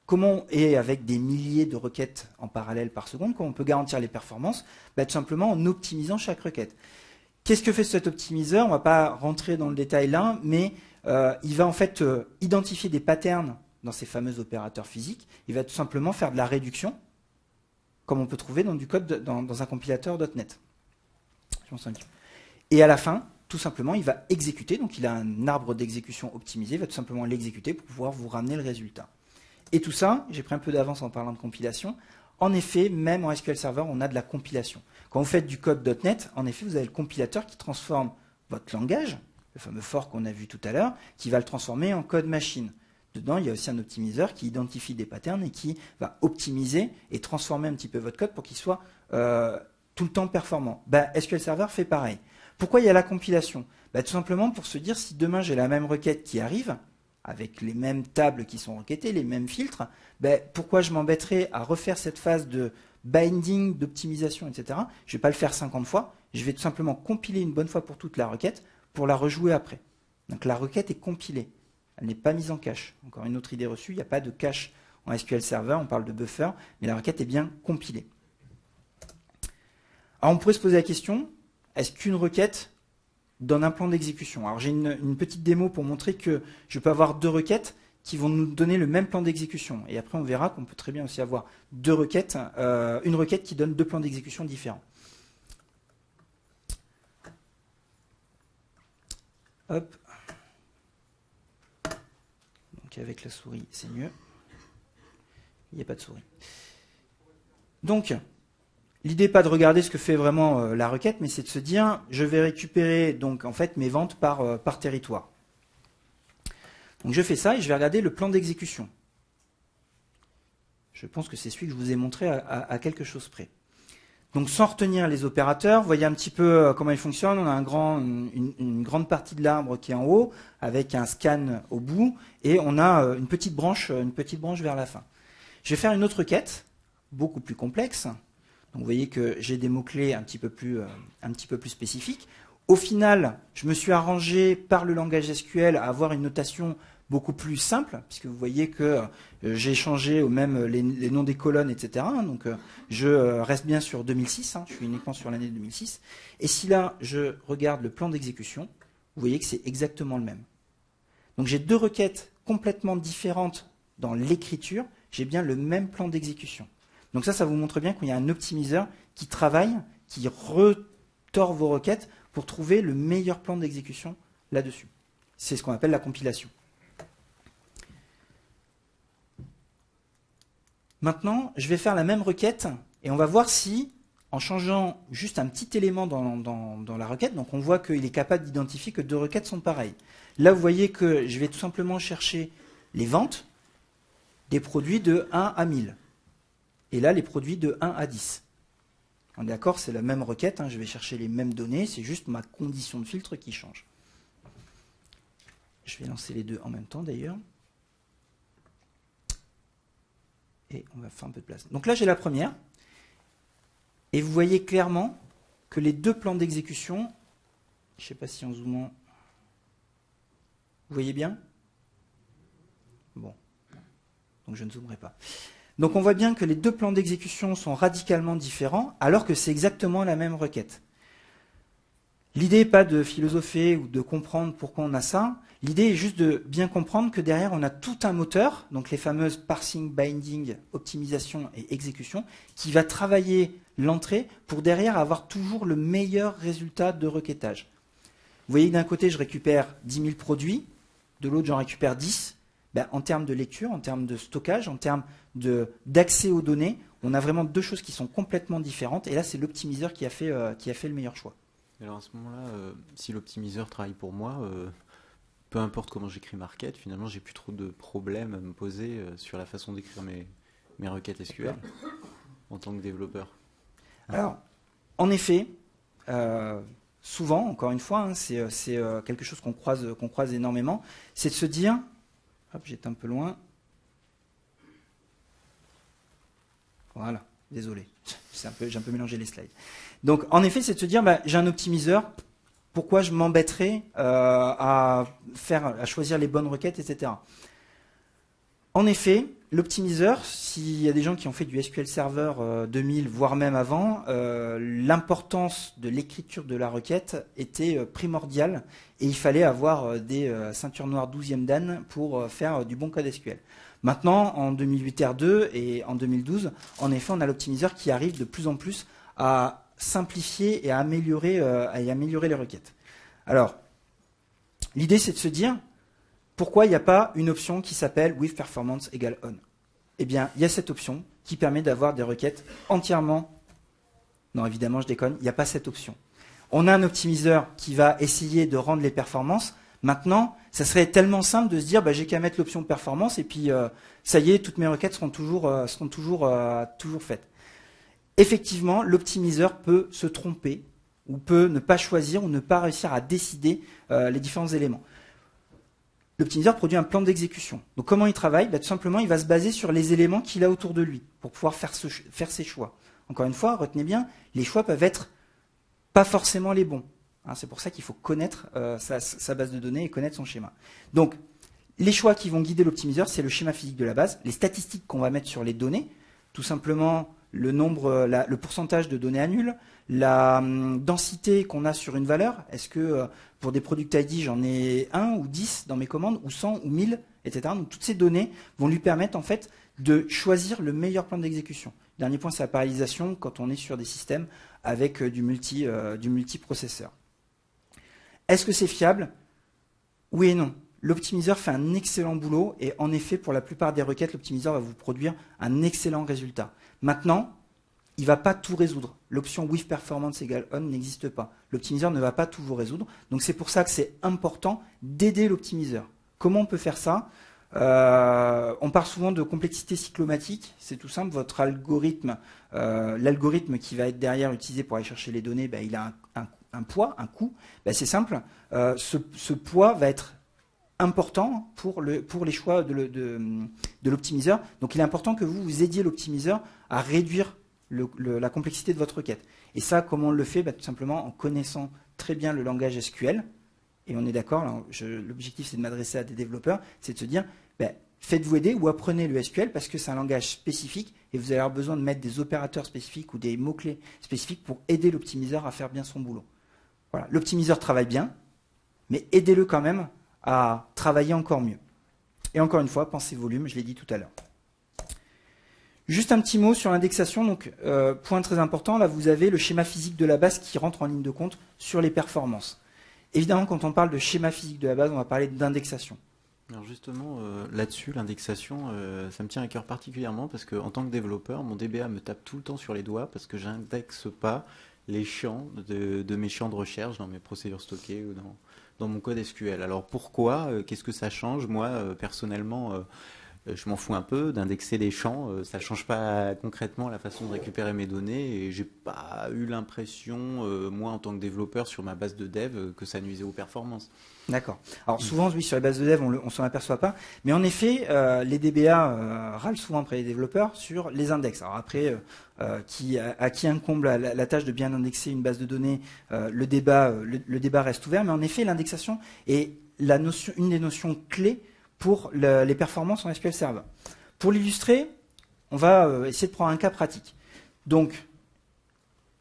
Comment, et avec des milliers de requêtes en parallèle par seconde, comment on peut garantir les performances? Tout simplement en optimisant chaque requête. Qu'est-ce que fait cet optimiseur? On ne va pas rentrer dans le détail là, mais il va en fait identifier des patterns dans ces fameux opérateurs physiques. Il va tout simplement faire de la réduction, comme on peut trouver dans du code dans un compilateur .NET. Et à la fin, tout simplement, il va exécuter. Donc il a un arbre d'exécution optimisé, il va tout simplement l'exécuter pour pouvoir vous ramener le résultat. Et tout ça, j'ai pris un peu d'avance en parlant de compilation. En effet, même en SQL Server, on a de la compilation. Quand vous faites du code .NET, en effet, vous avez le compilateur qui transforme votre langage, le fameux for qu'on a vu tout à l'heure, qui va le transformer en code machine. Dedans, il y a aussi un optimiseur qui identifie des patterns et qui va optimiser et transformer un petit peu votre code pour qu'il soit tout le temps performant. SQL Server fait pareil. Pourquoi il y a la compilation? Tout simplement pour se dire, si demain j'ai la même requête qui arrive, avec les mêmes tables qui sont requêtées, les mêmes filtres, pourquoi je m'embêterais à refaire cette phase de binding, d'optimisation, etc. Je ne vais pas le faire 50 fois, je vais tout simplement compiler une bonne fois pour toutes la requête pour la rejouer après. Donc la requête est compilée, elle n'est pas mise en cache. Encore une autre idée reçue, il n'y a pas de cache en SQL Server, on parle de buffer, mais la requête est bien compilée. Alors on pourrait se poser la question, est-ce qu'une requête donne un plan d'exécution? Alors j'ai une petite démo pour montrer que je peux avoir deux requêtes qui vont nous donner le même plan d'exécution. Et après on verra qu'on peut très bien aussi avoir deux requêtes, une requête qui donne deux plans d'exécution différents. Hop. Donc avec la souris c'est mieux. Il n'y a pas de souris. Donc L'idée n'est pas de regarder ce que fait vraiment la requête, mais c'est de se dire, je vais récupérer donc en fait mes ventes par territoire. Donc je fais ça et je vais regarder le plan d'exécution. Je pense que c'est celui que je vous ai montré à quelque chose près. Donc sans retenir les opérateurs, vous voyez un petit peu comment ils fonctionnent. On a une grande partie de l'arbre qui est en haut, avec un scan au bout, et on a une petite branche vers la fin. Je vais faire une autre requête, beaucoup plus complexe. Donc vous voyez que j'ai des mots-clés un petit peu plus spécifiques. Au final, je me suis arrangé par le langage SQL à avoir une notation beaucoup plus simple, puisque vous voyez que j'ai changé même les noms des colonnes, etc. Donc je reste bien sur 2006, je suis uniquement sur l'année 2006. Et si là, je regarde le plan d'exécution, vous voyez que c'est exactement le même. Donc j'ai deux requêtes complètement différentes dans l'écriture, j'ai bien le même plan d'exécution. Donc ça vous montre bien qu'il y a un optimiseur qui travaille, qui retord vos requêtes pour trouver le meilleur plan d'exécution là-dessus. C'est ce qu'on appelle la compilation. Maintenant, je vais faire la même requête et on va voir si, en changeant juste un petit élément dans la requête, donc on voit qu'il est capable d'identifier que deux requêtes sont pareilles. Là, vous voyez que je vais tout simplement chercher les ventes des produits de 1 à 1000. Et là, les produits de 1 à 10. On est d'accord, c'est la même requête, je vais chercher les mêmes données, c'est juste ma condition de filtre qui change. Je vais lancer les deux en même temps d'ailleurs. Et on va faire un peu de place. Donc là, j'ai la première. Et vous voyez clairement que les deux plans d'exécution, je ne sais pas si en zoomant, vous voyez bien? Bon. Donc je ne zoomerai pas. Donc on voit bien que les deux plans d'exécution sont radicalement différents, alors que c'est exactement la même requête. L'idée n'est pas de philosopher ou de comprendre pourquoi on a ça. L'idée est juste de bien comprendre que derrière, on a tout un moteur, donc les fameuses parsing, binding, optimisation et exécution, qui va travailler l'entrée pour derrière avoir toujours le meilleur résultat de requêtage. Vous voyez que d'un côté, je récupère 10 000 produits, de l'autre, j'en récupère 10. En termes de lecture, en termes de stockage, en termes d'accès aux données, on a vraiment deux choses qui sont complètement différentes. Et là, c'est l'optimiseur qui a fait le meilleur choix. Alors à ce moment-là, si l'optimiseur travaille pour moi, peu importe comment j'écris ma requête, finalement, j'ai plus trop de problèmes à me poser sur la façon d'écrire mes requêtes SQL en tant que développeur. Alors, en effet, souvent, encore une fois, c'est quelque chose qu'on croise énormément, c'est de se dire, hop, j'étais un peu loin. Voilà, désolé, j'ai un peu mélangé les slides. Donc, en effet, c'est de se dire, j'ai un optimiseur, pourquoi je m'embêterais à choisir les bonnes requêtes, etc. En effet, l'optimiseur, s'il y a des gens qui ont fait du SQL Server 2000, voire même avant, l'importance de l'écriture de la requête était primordiale et il fallait avoir des ceintures noires 12e dan pour faire du bon code SQL. Maintenant, en 2008 R2 et en 2012, en effet, on a l'optimiseur qui arrive de plus en plus à simplifier et à améliorer les requêtes. Alors, l'idée, c'est de se dire, pourquoi il n'y a pas une option qui s'appelle with performance égale on? Eh bien, il y a cette option qui permet d'avoir des requêtes entièrement... Non, évidemment, je déconne, il n'y a pas cette option. On a un optimiseur qui va essayer de rendre les performances. Maintenant, ça serait tellement simple de se dire, j'ai qu'à mettre l'option performance et puis ça y est, toutes mes requêtes seront toujours faites. Effectivement, l'optimiseur peut se tromper ou peut ne pas choisir ou ne pas réussir à décider les différents éléments. L'optimiseur produit un plan d'exécution. Donc comment il travaille? Tout simplement, il va se baser sur les éléments qu'il a autour de lui pour pouvoir faire ses choix. Encore une fois, retenez bien, les choix peuvent être pas forcément les bons. C'est pour ça qu'il faut connaître sa base de données et connaître son schéma. Donc, les choix qui vont guider l'optimiseur, c'est le schéma physique de la base, les statistiques qu'on va mettre sur les données, tout simplement le pourcentage de données annules, la densité qu'on a sur une valeur. Est-ce que pour des product ID, j'en ai 1 ou 10 dans mes commandes, ou 100 ou 1000, etc. Donc toutes ces données vont lui permettre en fait de choisir le meilleur plan d'exécution. Dernier point, c'est la parallélisation quand on est sur des systèmes avec du multiprocesseur. Est-ce que c'est fiable? Oui et non. L'optimiseur fait un excellent boulot et en effet, pour la plupart des requêtes, l'optimiseur va vous produire un excellent résultat. Maintenant, il ne va pas tout résoudre. L'option with performance égale on n'existe pas. L'optimiseur ne va pas tout vous résoudre. Donc c'est pour ça que c'est important d'aider l'optimiseur. Comment on peut faire ça? On parle souvent de complexité cyclomatique. C'est tout simple. Votre algorithme, l'algorithme qui va être derrière utilisé pour aller chercher les données, il a un poids, un coût. C'est simple. Ce poids va être important pour les choix de l'optimiseur. Donc il est important que vous aidiez l'optimiseur à réduire la complexité de votre requête. Et ça, comment on le fait? Tout simplement en connaissant très bien le langage SQL. Et on est d'accord, l'objectif c'est de m'adresser à des développeurs, c'est de se dire, faites-vous aider ou apprenez le SQL parce que c'est un langage spécifique et vous allez avoir besoin de mettre des opérateurs spécifiques ou des mots-clés spécifiques pour aider l'optimiseur à faire bien son boulot. Voilà. L'optimiseur travaille bien, mais aidez-le quand même à travailler encore mieux. Et encore une fois, pensez volume, je l'ai dit tout à l'heure. Juste un petit mot sur l'indexation. Donc, point très important, là vous avez le schéma physique de la base qui rentre en ligne de compte sur les performances. Évidemment, quand on parle de schéma physique de la base, on va parler d'indexation. Alors justement, là-dessus, l'indexation, ça me tient à cœur particulièrement parce qu'en tant que développeur, mon DBA me tape tout le temps sur les doigts parce que j'indexe pas les champs de mes champs de recherche dans mes procédures stockées ou dans mon code SQL. Alors pourquoi? Qu'est-ce que ça change? Moi, personnellement, je m'en fous un peu d'indexer les champs. Ça change pas concrètement la façon de récupérer mes données et j'ai pas eu l'impression, moi en tant que développeur sur ma base de dev, que ça nuisait aux performances. D'accord. Alors souvent, oui, sur les bases de dev, on s'en aperçoit pas. Mais en effet, les DBA râlent souvent après les développeurs sur les index. Alors après, à qui incombe la tâche de bien indexer une base de données, le débat reste ouvert. Mais en effet, l'indexation est une des notions clés pour les performances en SQL Server. Pour l'illustrer, on va essayer de prendre un cas pratique. Donc,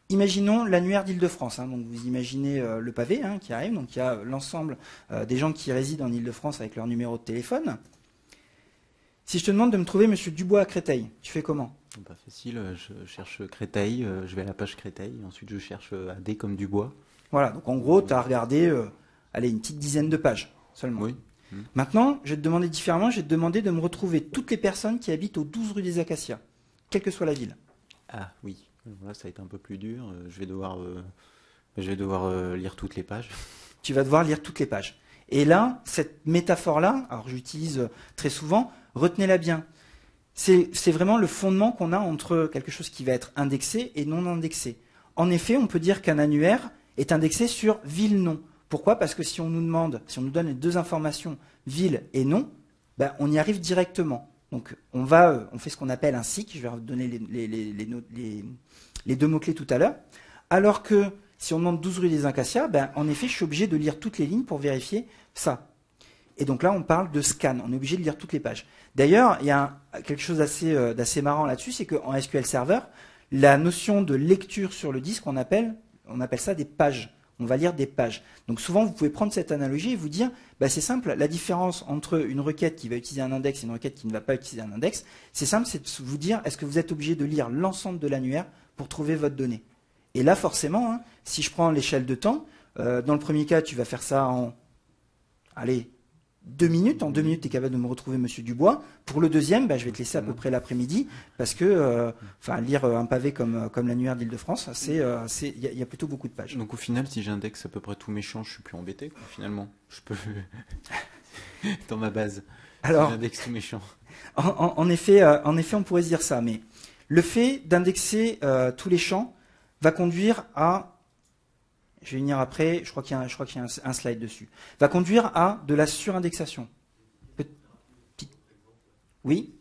imaginons l'annuaire d'Île-de-France. Donc, vous imaginez le pavé qui arrive. Donc, il y a l'ensemble des gens qui résident en Île-de-France avec leur numéro de téléphone. Si je te demande de me trouver Monsieur Dubois à Créteil, tu fais comment? Pas facile. Je cherche Créteil, je vais à la page Créteil. Ensuite, je cherche AD comme Dubois. Voilà. Donc, en gros, tu as regardé une petite dizaine de pages seulement. Oui. Maintenant, je vais te demander différemment, je vais te demander de me retrouver toutes les personnes qui habitent aux 12 rue des Acacias, quelle que soit la ville. Ah oui, là ça va être un peu plus dur, je vais devoir lire toutes les pages. Tu vas devoir lire toutes les pages. Et là, cette métaphore-là, alors j'utilise très souvent, retenez-la bien. C'est vraiment le fondement qu'on a entre quelque chose qui va être indexé et non indexé. En effet, on peut dire qu'un annuaire est indexé sur ville-nom. Pourquoi? Parce que si on nous donne les deux informations, ville et nom, on y arrive directement. Donc on fait ce qu'on appelle un SIC, je vais vous donner les deux mots-clés tout à l'heure. Alors que si on demande 12 rue des Acacias, en effet, je suis obligé de lire toutes les lignes pour vérifier ça. Et donc là, on parle de scan, on est obligé de lire toutes les pages. D'ailleurs, il y a quelque chose d'assez marrant là-dessus, c'est qu'en SQL Server, la notion de lecture sur le disque, on appelle ça des pages. On va lire des pages. Donc souvent, vous pouvez prendre cette analogie et vous dire, c'est simple, la différence entre une requête qui va utiliser un index et une requête qui ne va pas utiliser un index, c'est simple, c'est de vous dire, est-ce que vous êtes obligé de lire l'ensemble de l'annuaire pour trouver votre donnée? Et là, forcément, si je prends l'échelle de temps, dans le premier cas, tu vas faire ça en, 2 minutes. En 2 minutes, tu es capable de me retrouver Monsieur Dubois. Pour le deuxième, je vais te laisser à peu près l'après-midi, parce que lire un pavé comme l'annuaire d'Île-de-France, il y a plutôt beaucoup de pages. Donc au final, si j'indexe à peu près tous mes champs, je suis plus embêté, finalement. Je peux dans ma base. Alors, si j'indexe tous mes champs. En effet, on pourrait se dire ça, mais le fait d'indexer tous les champs va conduire à, je vais venir après, je crois qu'il y a un slide dessus, va conduire à de la surindexation. Oui.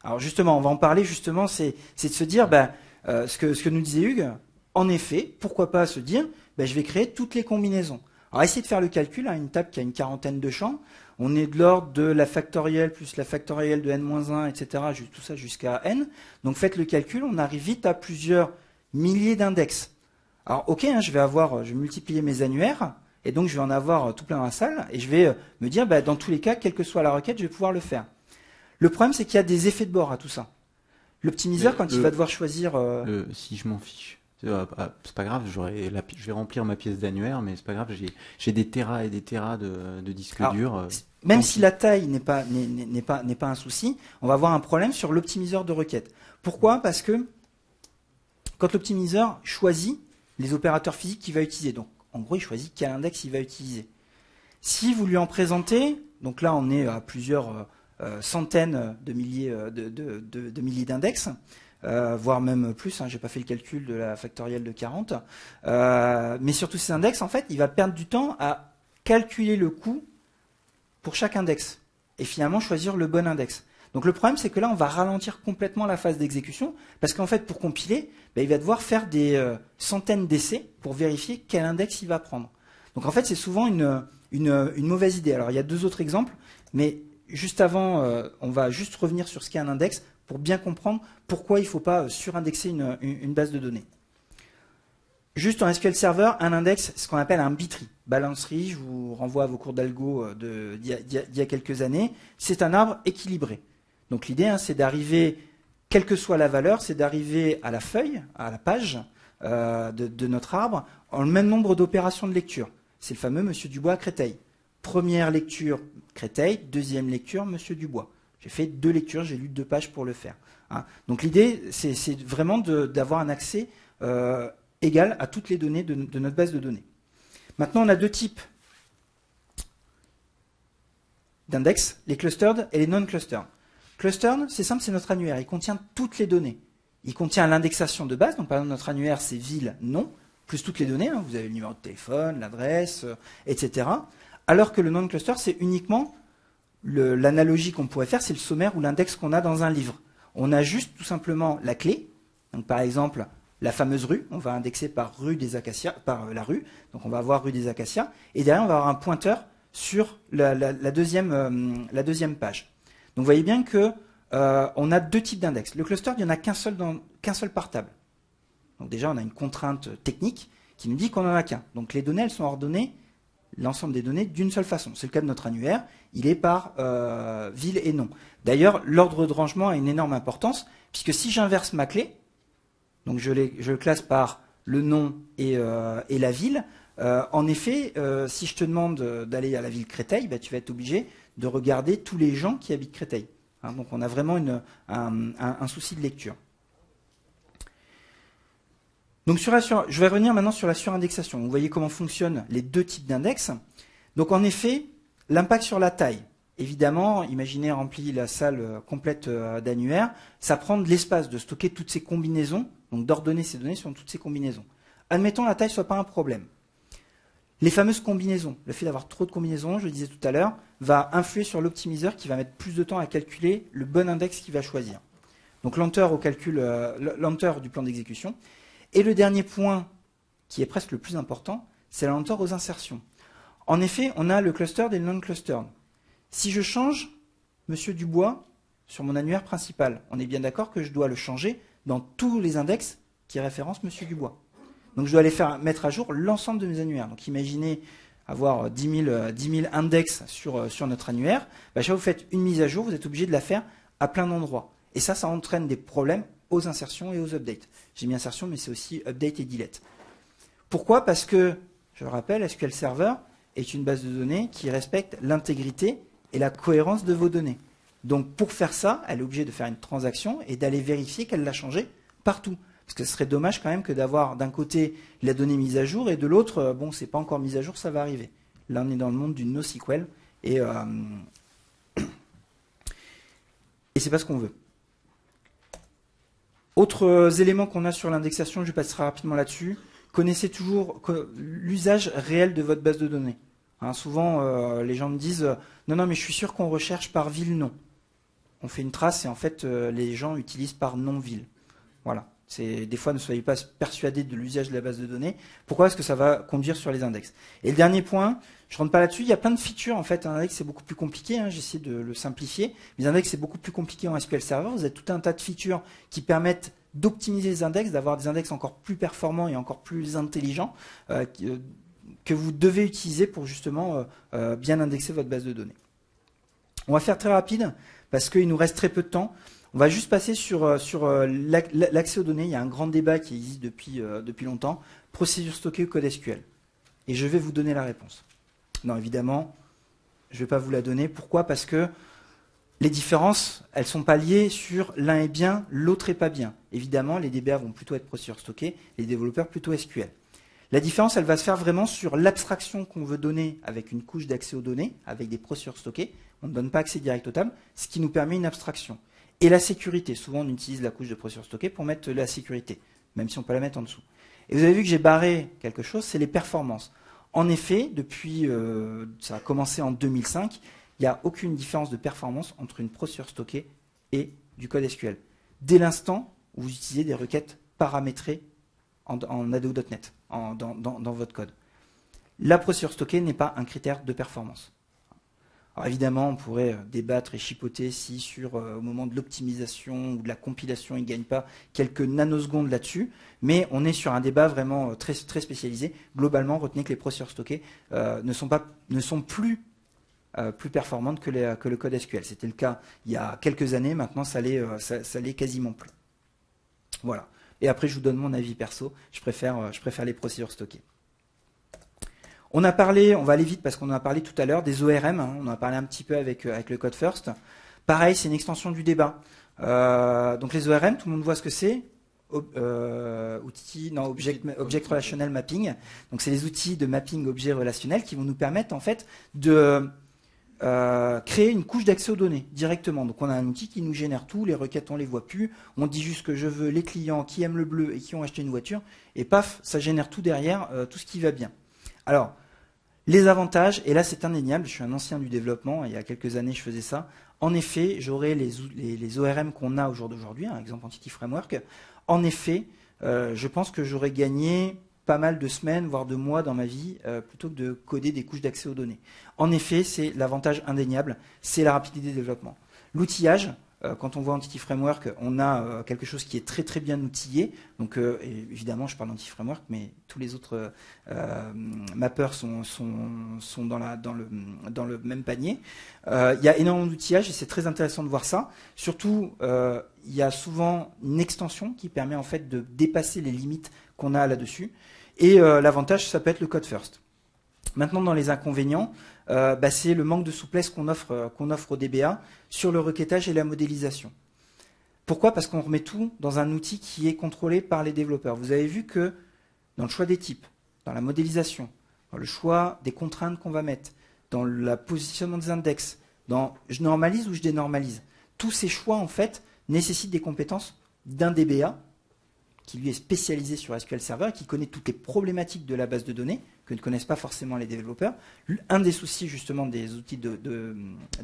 Alors justement, on va en parler justement, c'est de se dire, ce que nous disait Hugues, en effet, pourquoi pas se dire, je vais créer toutes les combinaisons. Alors essayez de faire le calcul, une table qui a une quarantaine de champs, on est de l'ordre de la factorielle plus la factorielle de n-1, etc., tout ça jusqu'à n. Donc faites le calcul, on arrive vite à plusieurs milliers d'index. Alors ok, je vais multiplier mes annuaires, et donc je vais en avoir tout plein dans la salle, et je vais me dire, dans tous les cas, quelle que soit la requête, je vais pouvoir le faire. Le problème, c'est qu'il y a des effets de bord à tout ça. L'optimiseur, quand il va devoir choisir... Si je m'en fiche, c'est pas grave, je vais remplir ma pièce d'annuaire, mais c'est pas grave, j'ai des terras et des terras de disques durs. même si la taille n'est pas un souci, on va avoir un problème sur l'optimiseur de requête. Pourquoi? Parce que quand l'optimiseur choisit les opérateurs physiques qu'il va utiliser, donc en gros il choisit quel index il va utiliser. Si vous lui en présentez, donc là on est à plusieurs centaines de milliers d'index, voire même plus, hein, j'ai pas fait le calcul de la factorielle de 40, mais sur tous ces index, en fait, il va perdre du temps à calculer le coût pour chaque index, et finalement choisir le bon index. Donc le problème, c'est que là, on va ralentir complètement la phase d'exécution, parce qu'en fait, pour compiler, il va devoir faire des centaines d'essais pour vérifier quel index il va prendre. Donc en fait, c'est souvent une mauvaise idée. Alors il y a deux autres exemples, mais juste avant, on va juste revenir sur ce qu'est un index pour bien comprendre pourquoi il ne faut pas surindexer une base de données. Juste en SQL Server, un index, c'est ce qu'on appelle un B-tree. Balancerie, je vous renvoie à vos cours d'algo d'il y a quelques années. C'est un arbre équilibré. Donc l'idée, c'est d'arriver, quelle que soit la valeur, c'est d'arriver à la feuille, à la page de notre arbre, en le même nombre d'opérations de lecture. C'est le fameux Monsieur Dubois Créteil. Première lecture, Créteil. Deuxième lecture, Monsieur Dubois. J'ai fait 2 lectures, j'ai lu 2 pages pour le faire. Hein. Donc l'idée, c'est vraiment d'avoir un accès égal à toutes les données de notre base de données. Maintenant, on a 2 types d'index, les clustered et les non-clustered. Clustered, c'est simple, c'est notre annuaire. Il contient toutes les données. Il contient l'indexation de base. Donc par exemple, notre annuaire, c'est ville, nom, plus toutes les données. Hein. Vous avez le numéro de téléphone, l'adresse, etc. Alors que le non-cluster, c'est uniquement l'analogie qu'on pourrait faire, c'est le sommaire ou l'index qu'on a dans un livre. On a juste tout simplement la clé. Donc par exemple, la fameuse rue, on va indexer par rue des Acacias, par la rue. Donc on va avoir rue des Acacias. Et derrière, on va avoir un pointeur sur la deuxième page. Donc vous voyez bien que on a 2 types d'index. Le cluster, il n'y en a qu'un seul par table. Donc déjà, on a une contrainte technique qui nous dit qu'on n'en a qu'un. Donc les données, elles sont ordonnées, l'ensemble des données, d'une seule façon. C'est le cas de notre annuaire, il est par ville et nom. D'ailleurs, l'ordre de rangement a une énorme importance, puisque si j'inverse ma clé, donc je le classe par le nom et la ville, en effet, si je te demande d'aller à la ville Créteil, tu vas être obligé de regarder tous les gens qui habitent Créteil. Hein, donc on a vraiment un souci de lecture. Donc je vais revenir maintenant sur la surindexation. Vous voyez comment fonctionnent les 2 types d'index. Donc en effet, l'impact sur la taille. Évidemment, imaginez remplir la salle complète d'annuaire, ça prend de l'espace de stocker toutes ces combinaisons, donc d'ordonner ces données sur toutes ces combinaisons. Admettons la taille ne soit pas un problème. Les fameuses combinaisons, le fait d'avoir trop de combinaisons, je le disais tout à l'heure, va influer sur l'optimiseur qui va mettre plus de temps à calculer le bon index qu'il va choisir. Donc lenteur au calcul, lenteur du plan d'exécution. Et le dernier point, qui est presque le plus important, c'est la lenteur aux insertions. En effet, on a le clustered et le non-clustered. Si je change Monsieur Dubois sur mon annuaire principal, on est bien d'accord que je dois le changer dans tous les index qui référencent Monsieur Dubois. Donc je dois aller mettre à jour l'ensemble de mes annuaires. Donc imaginez avoir 10 000 index sur notre annuaire. Chaque fois que vous faites une mise à jour, vous êtes obligé de la faire à plein d'endroits. Et ça entraîne des problèmes aux insertions et aux updates. J'ai mis insertion, mais c'est aussi update et delete. Pourquoi? Parce que, je le rappelle, SQL Server est une base de données qui respecte l'intégrité et la cohérence de vos données. Donc pour faire ça, elle est obligée de faire une transaction et d'aller vérifier qu'elle l'a changé partout. Parce que ce serait dommage quand même que d'avoir d'un côté la donnée mise à jour et de l'autre, bon, c'est pas encore mise à jour, ça va arriver. Là, on est dans le monde du NoSQL et c'est pas ce qu'on veut. Autres éléments qu'on a sur l'indexation, je passerai rapidement là-dessus. Connaissez toujours l'usage réel de votre base de données. Hein, souvent, les gens me disent non, mais je suis sûr qu'on recherche par ville-nom. On fait une trace et en fait, les gens utilisent par nom-ville. Voilà. Des fois, ne soyez pas persuadés de l'usage de la base de données. Pourquoi? Parce que ça va conduire sur les index. Et le dernier point, je ne rentre pas là-dessus, il y a plein de features. En fait, un index, c'est beaucoup plus compliqué. Hein, j'essaie de le simplifier. Les index, c'est beaucoup plus compliqué en SQL Server. Vous avez tout un tas de features qui permettent d'optimiser les index, d'avoir des index encore plus performants et encore plus intelligents que vous devez utiliser pour justement bien indexer votre base de données. On va faire très rapide parce qu'il nous reste très peu de temps. On va juste passer sur l'accès aux données. Il y a un grand débat qui existe depuis longtemps. Procédure stockée ou code SQL. Et je vais vous donner la réponse. Non, évidemment, je vais pas vous la donner. Pourquoi? Parce que les différences, elles sont pas liées sur l'un est bien, l'autre est pas bien. Évidemment, les DBA vont plutôt être procédures stockées, les développeurs plutôt SQL. La différence, elle va se faire vraiment sur l'abstraction qu'on veut donner avec une couche d'accès aux données, avec des procédures stockées. On ne donne pas accès direct aux tables, ce qui nous permet une abstraction. Et la sécurité. Souvent, on utilise la couche de procédures stockées pour mettre la sécurité, même si on peut la mettre en dessous. Et vous avez vu que j'ai barré quelque chose, c'est les performances. En effet, depuis, ça a commencé en 2005, il n'y a aucune différence de performance entre une procédure stockée et du code SQL. Dès l'instant où vous utilisez des requêtes paramétrées en ADO.NET, dans votre code. La procédure stockée n'est pas un critère de performance. Alors évidemment, on pourrait débattre et chipoter si au moment de l'optimisation ou de la compilation, il ne gagne pas quelques nanosecondes là-dessus, mais on est sur un débat vraiment très, très spécialisé. Globalement, retenez que les procédures stockées ne sont plus performantes que le code SQL. C'était le cas il y a quelques années, maintenant ça l'est quasiment plus. Voilà. Et après, je vous donne mon avis perso. Je préfère les procédures stockées. On va aller vite parce qu'on en a parlé tout à l'heure, des ORM. On en a parlé un petit peu avec le code first. Pareil, c'est une extension du débat. Donc les ORM, tout le monde voit ce que c'est. Object Relational Mapping. Donc c'est les outils de mapping objet relationnel qui vont nous permettre en fait de créer une couche d'accès aux données directement. Donc on a un outil qui nous génère tout, les requêtes on les voit plus, on dit juste que je veux les clients qui aiment le bleu et qui ont acheté une voiture, et paf, ça génère tout derrière, tout ce qui va bien. Alors, les avantages, et là c'est indéniable, je suis un ancien du développement, il y a quelques années je faisais ça, en effet j'aurai les ORM qu'on a au jour d'aujourd'hui, un exemple Entity Framework, en effet je pense que j'aurais gagné pas mal de semaines, voire de mois dans ma vie, plutôt que de coder des couches d'accès aux données. En effet, c'est l'avantage indéniable, c'est la rapidité de développement. L'outillage, quand on voit Entity Framework, on a quelque chose qui est très très bien outillé. Donc évidemment, je parle d'Entity Framework, mais tous les autres mappers sont dans le même panier. Il y a énormément d'outillage et c'est très intéressant de voir ça. Surtout, il y a souvent une extension qui permet en fait de dépasser les limites qu'on a là-dessus. Et l'avantage, ça peut être le code first. Maintenant, dans les inconvénients, c'est le manque de souplesse qu'on offre au DBA sur le requêtage et la modélisation. Pourquoi? Parce qu'on remet tout dans un outil qui est contrôlé par les développeurs. Vous avez vu que dans le choix des types, dans la modélisation, dans le choix des contraintes qu'on va mettre, dans le positionnement des index, dans je normalise ou je dénormalise, tous ces choix, en fait, nécessitent des compétences d'un DBA qui lui est spécialisé sur SQL Server et qui connaît toutes les problématiques de la base de données que ne connaissent pas forcément les développeurs. Un des soucis justement des outils de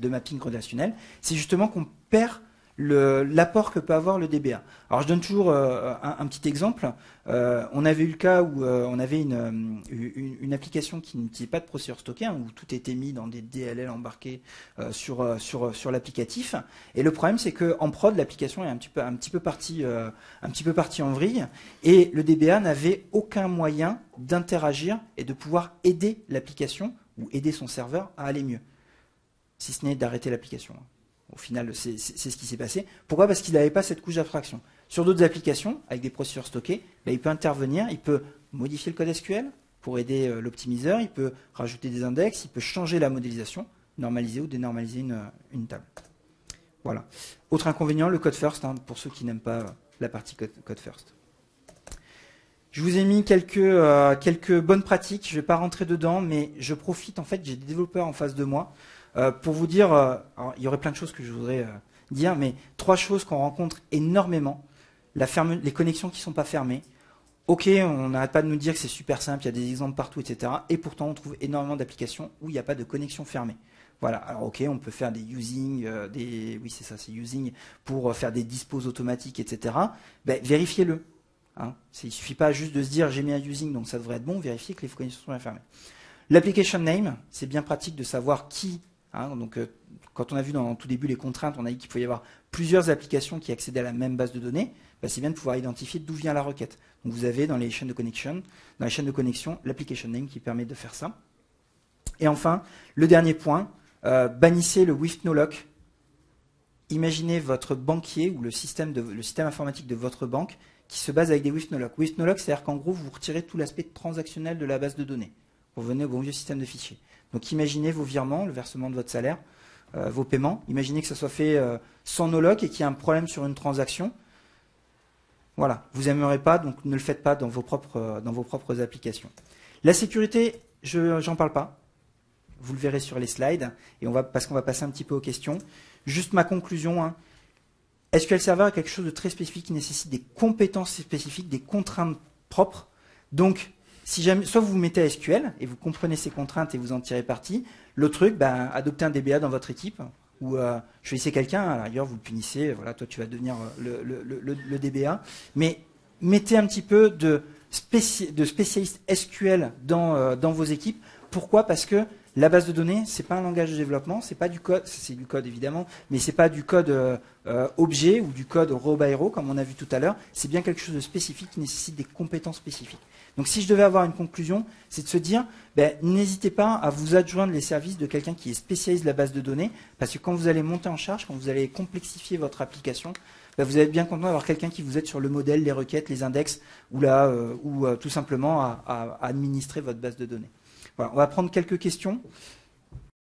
mapping relationnel, c'est justement qu'on perd l'apport que peut avoir le DBA. Alors je donne toujours un petit exemple. On avait eu le cas où on avait une application qui n'utilisait pas de procédure stockée, où tout était mis dans des DLL embarqués sur l'applicatif. Et le problème, c'est qu'en prod, l'application est un petit peu partie en vrille, et le DBA n'avait aucun moyen d'interagir et de pouvoir aider l'application ou aider son serveur à aller mieux, si ce n'est d'arrêter l'application. Au final, c'est ce qui s'est passé. Pourquoi? Parce qu'il n'avait pas cette couche d'abstraction. Sur d'autres applications, avec des procédures stockées, il peut intervenir, il peut modifier le code SQL pour aider l'optimiseur, il peut rajouter des index, il peut changer la modélisation, normaliser ou dénormaliser une table. Voilà. Autre inconvénient, le code first, pour ceux qui n'aiment pas la partie code first. Je vous ai mis quelques bonnes pratiques, je ne vais pas rentrer dedans, mais je profite, en fait, j'ai des développeurs en face de moi, pour vous dire, alors, il y aurait plein de choses que je voudrais dire, mais 3 choses qu'on rencontre énormément. Les connexions qui ne sont pas fermées. Ok, on n'arrête pas de nous dire que c'est super simple, il y a des exemples partout, etc. Et pourtant, on trouve énormément d'applications où il n'y a pas de connexion fermée. Voilà, alors ok, on peut faire des using, oui c'est ça, c'est using, pour faire des dispos automatiques, etc. Vérifiez-le. Il ne suffit pas juste de se dire j'ai mis un using, donc ça devrait être bon, vérifiez que les connexions sont bien fermées. L'application name, c'est bien pratique de savoir qui. Donc, quand on a vu dans tout début les contraintes, on a dit qu'il pouvait y avoir plusieurs applications qui accédaient à la même base de données. C'est bien de pouvoir identifier d'où vient la requête. Donc, vous avez dans les chaînes de connexion, l'application name qui permet de faire ça. Et enfin, le dernier point, bannissez le with no lock. Imaginez votre banquier ou le système informatique de votre banque qui se base avec des with no lock. With no lock, c'est-à-dire qu'en gros, vous retirez tout l'aspect transactionnel de la base de données. Vous revenez au bon vieux système de fichiers. Donc imaginez vos virements, le versement de votre salaire, vos paiements. Imaginez que ça soit fait sans no-lock et qu'il y ait un problème sur une transaction. Voilà, vous n'aimerez pas, donc ne le faites pas dans vos propres applications. La sécurité, j'en parle pas. Vous le verrez sur les slides, et parce qu'on va passer un petit peu aux questions. Juste ma conclusion, hein. SQL Server est quelque chose de très spécifique qui nécessite des compétences spécifiques, des contraintes propres. Donc, si jamais, soit vous vous mettez à SQL et vous comprenez ces contraintes et vous en tirez parti. L'autre truc, adoptez un DBA dans votre équipe ou choisissez quelqu'un, à la rigueur vous le punissez, voilà, toi tu vas devenir le DBA. Mais mettez un petit peu de spécialistes SQL dans vos équipes. Pourquoi? Parce que la base de données, c'est pas un langage de développement, c'est pas du code, c'est du code évidemment, mais c'est pas du code objet ou du code row by row comme on a vu tout à l'heure. C'est bien quelque chose de spécifique qui nécessite des compétences spécifiques. Donc si je devais avoir une conclusion, c'est de se dire, n'hésitez pas à vous adjoindre les services de quelqu'un qui est spécialiste de la base de données, parce que quand vous allez monter en charge, quand vous allez complexifier votre application, vous allez être bien content d'avoir quelqu'un qui vous aide sur le modèle, les requêtes, les index, ou tout simplement à administrer votre base de données. Voilà, on va prendre quelques questions.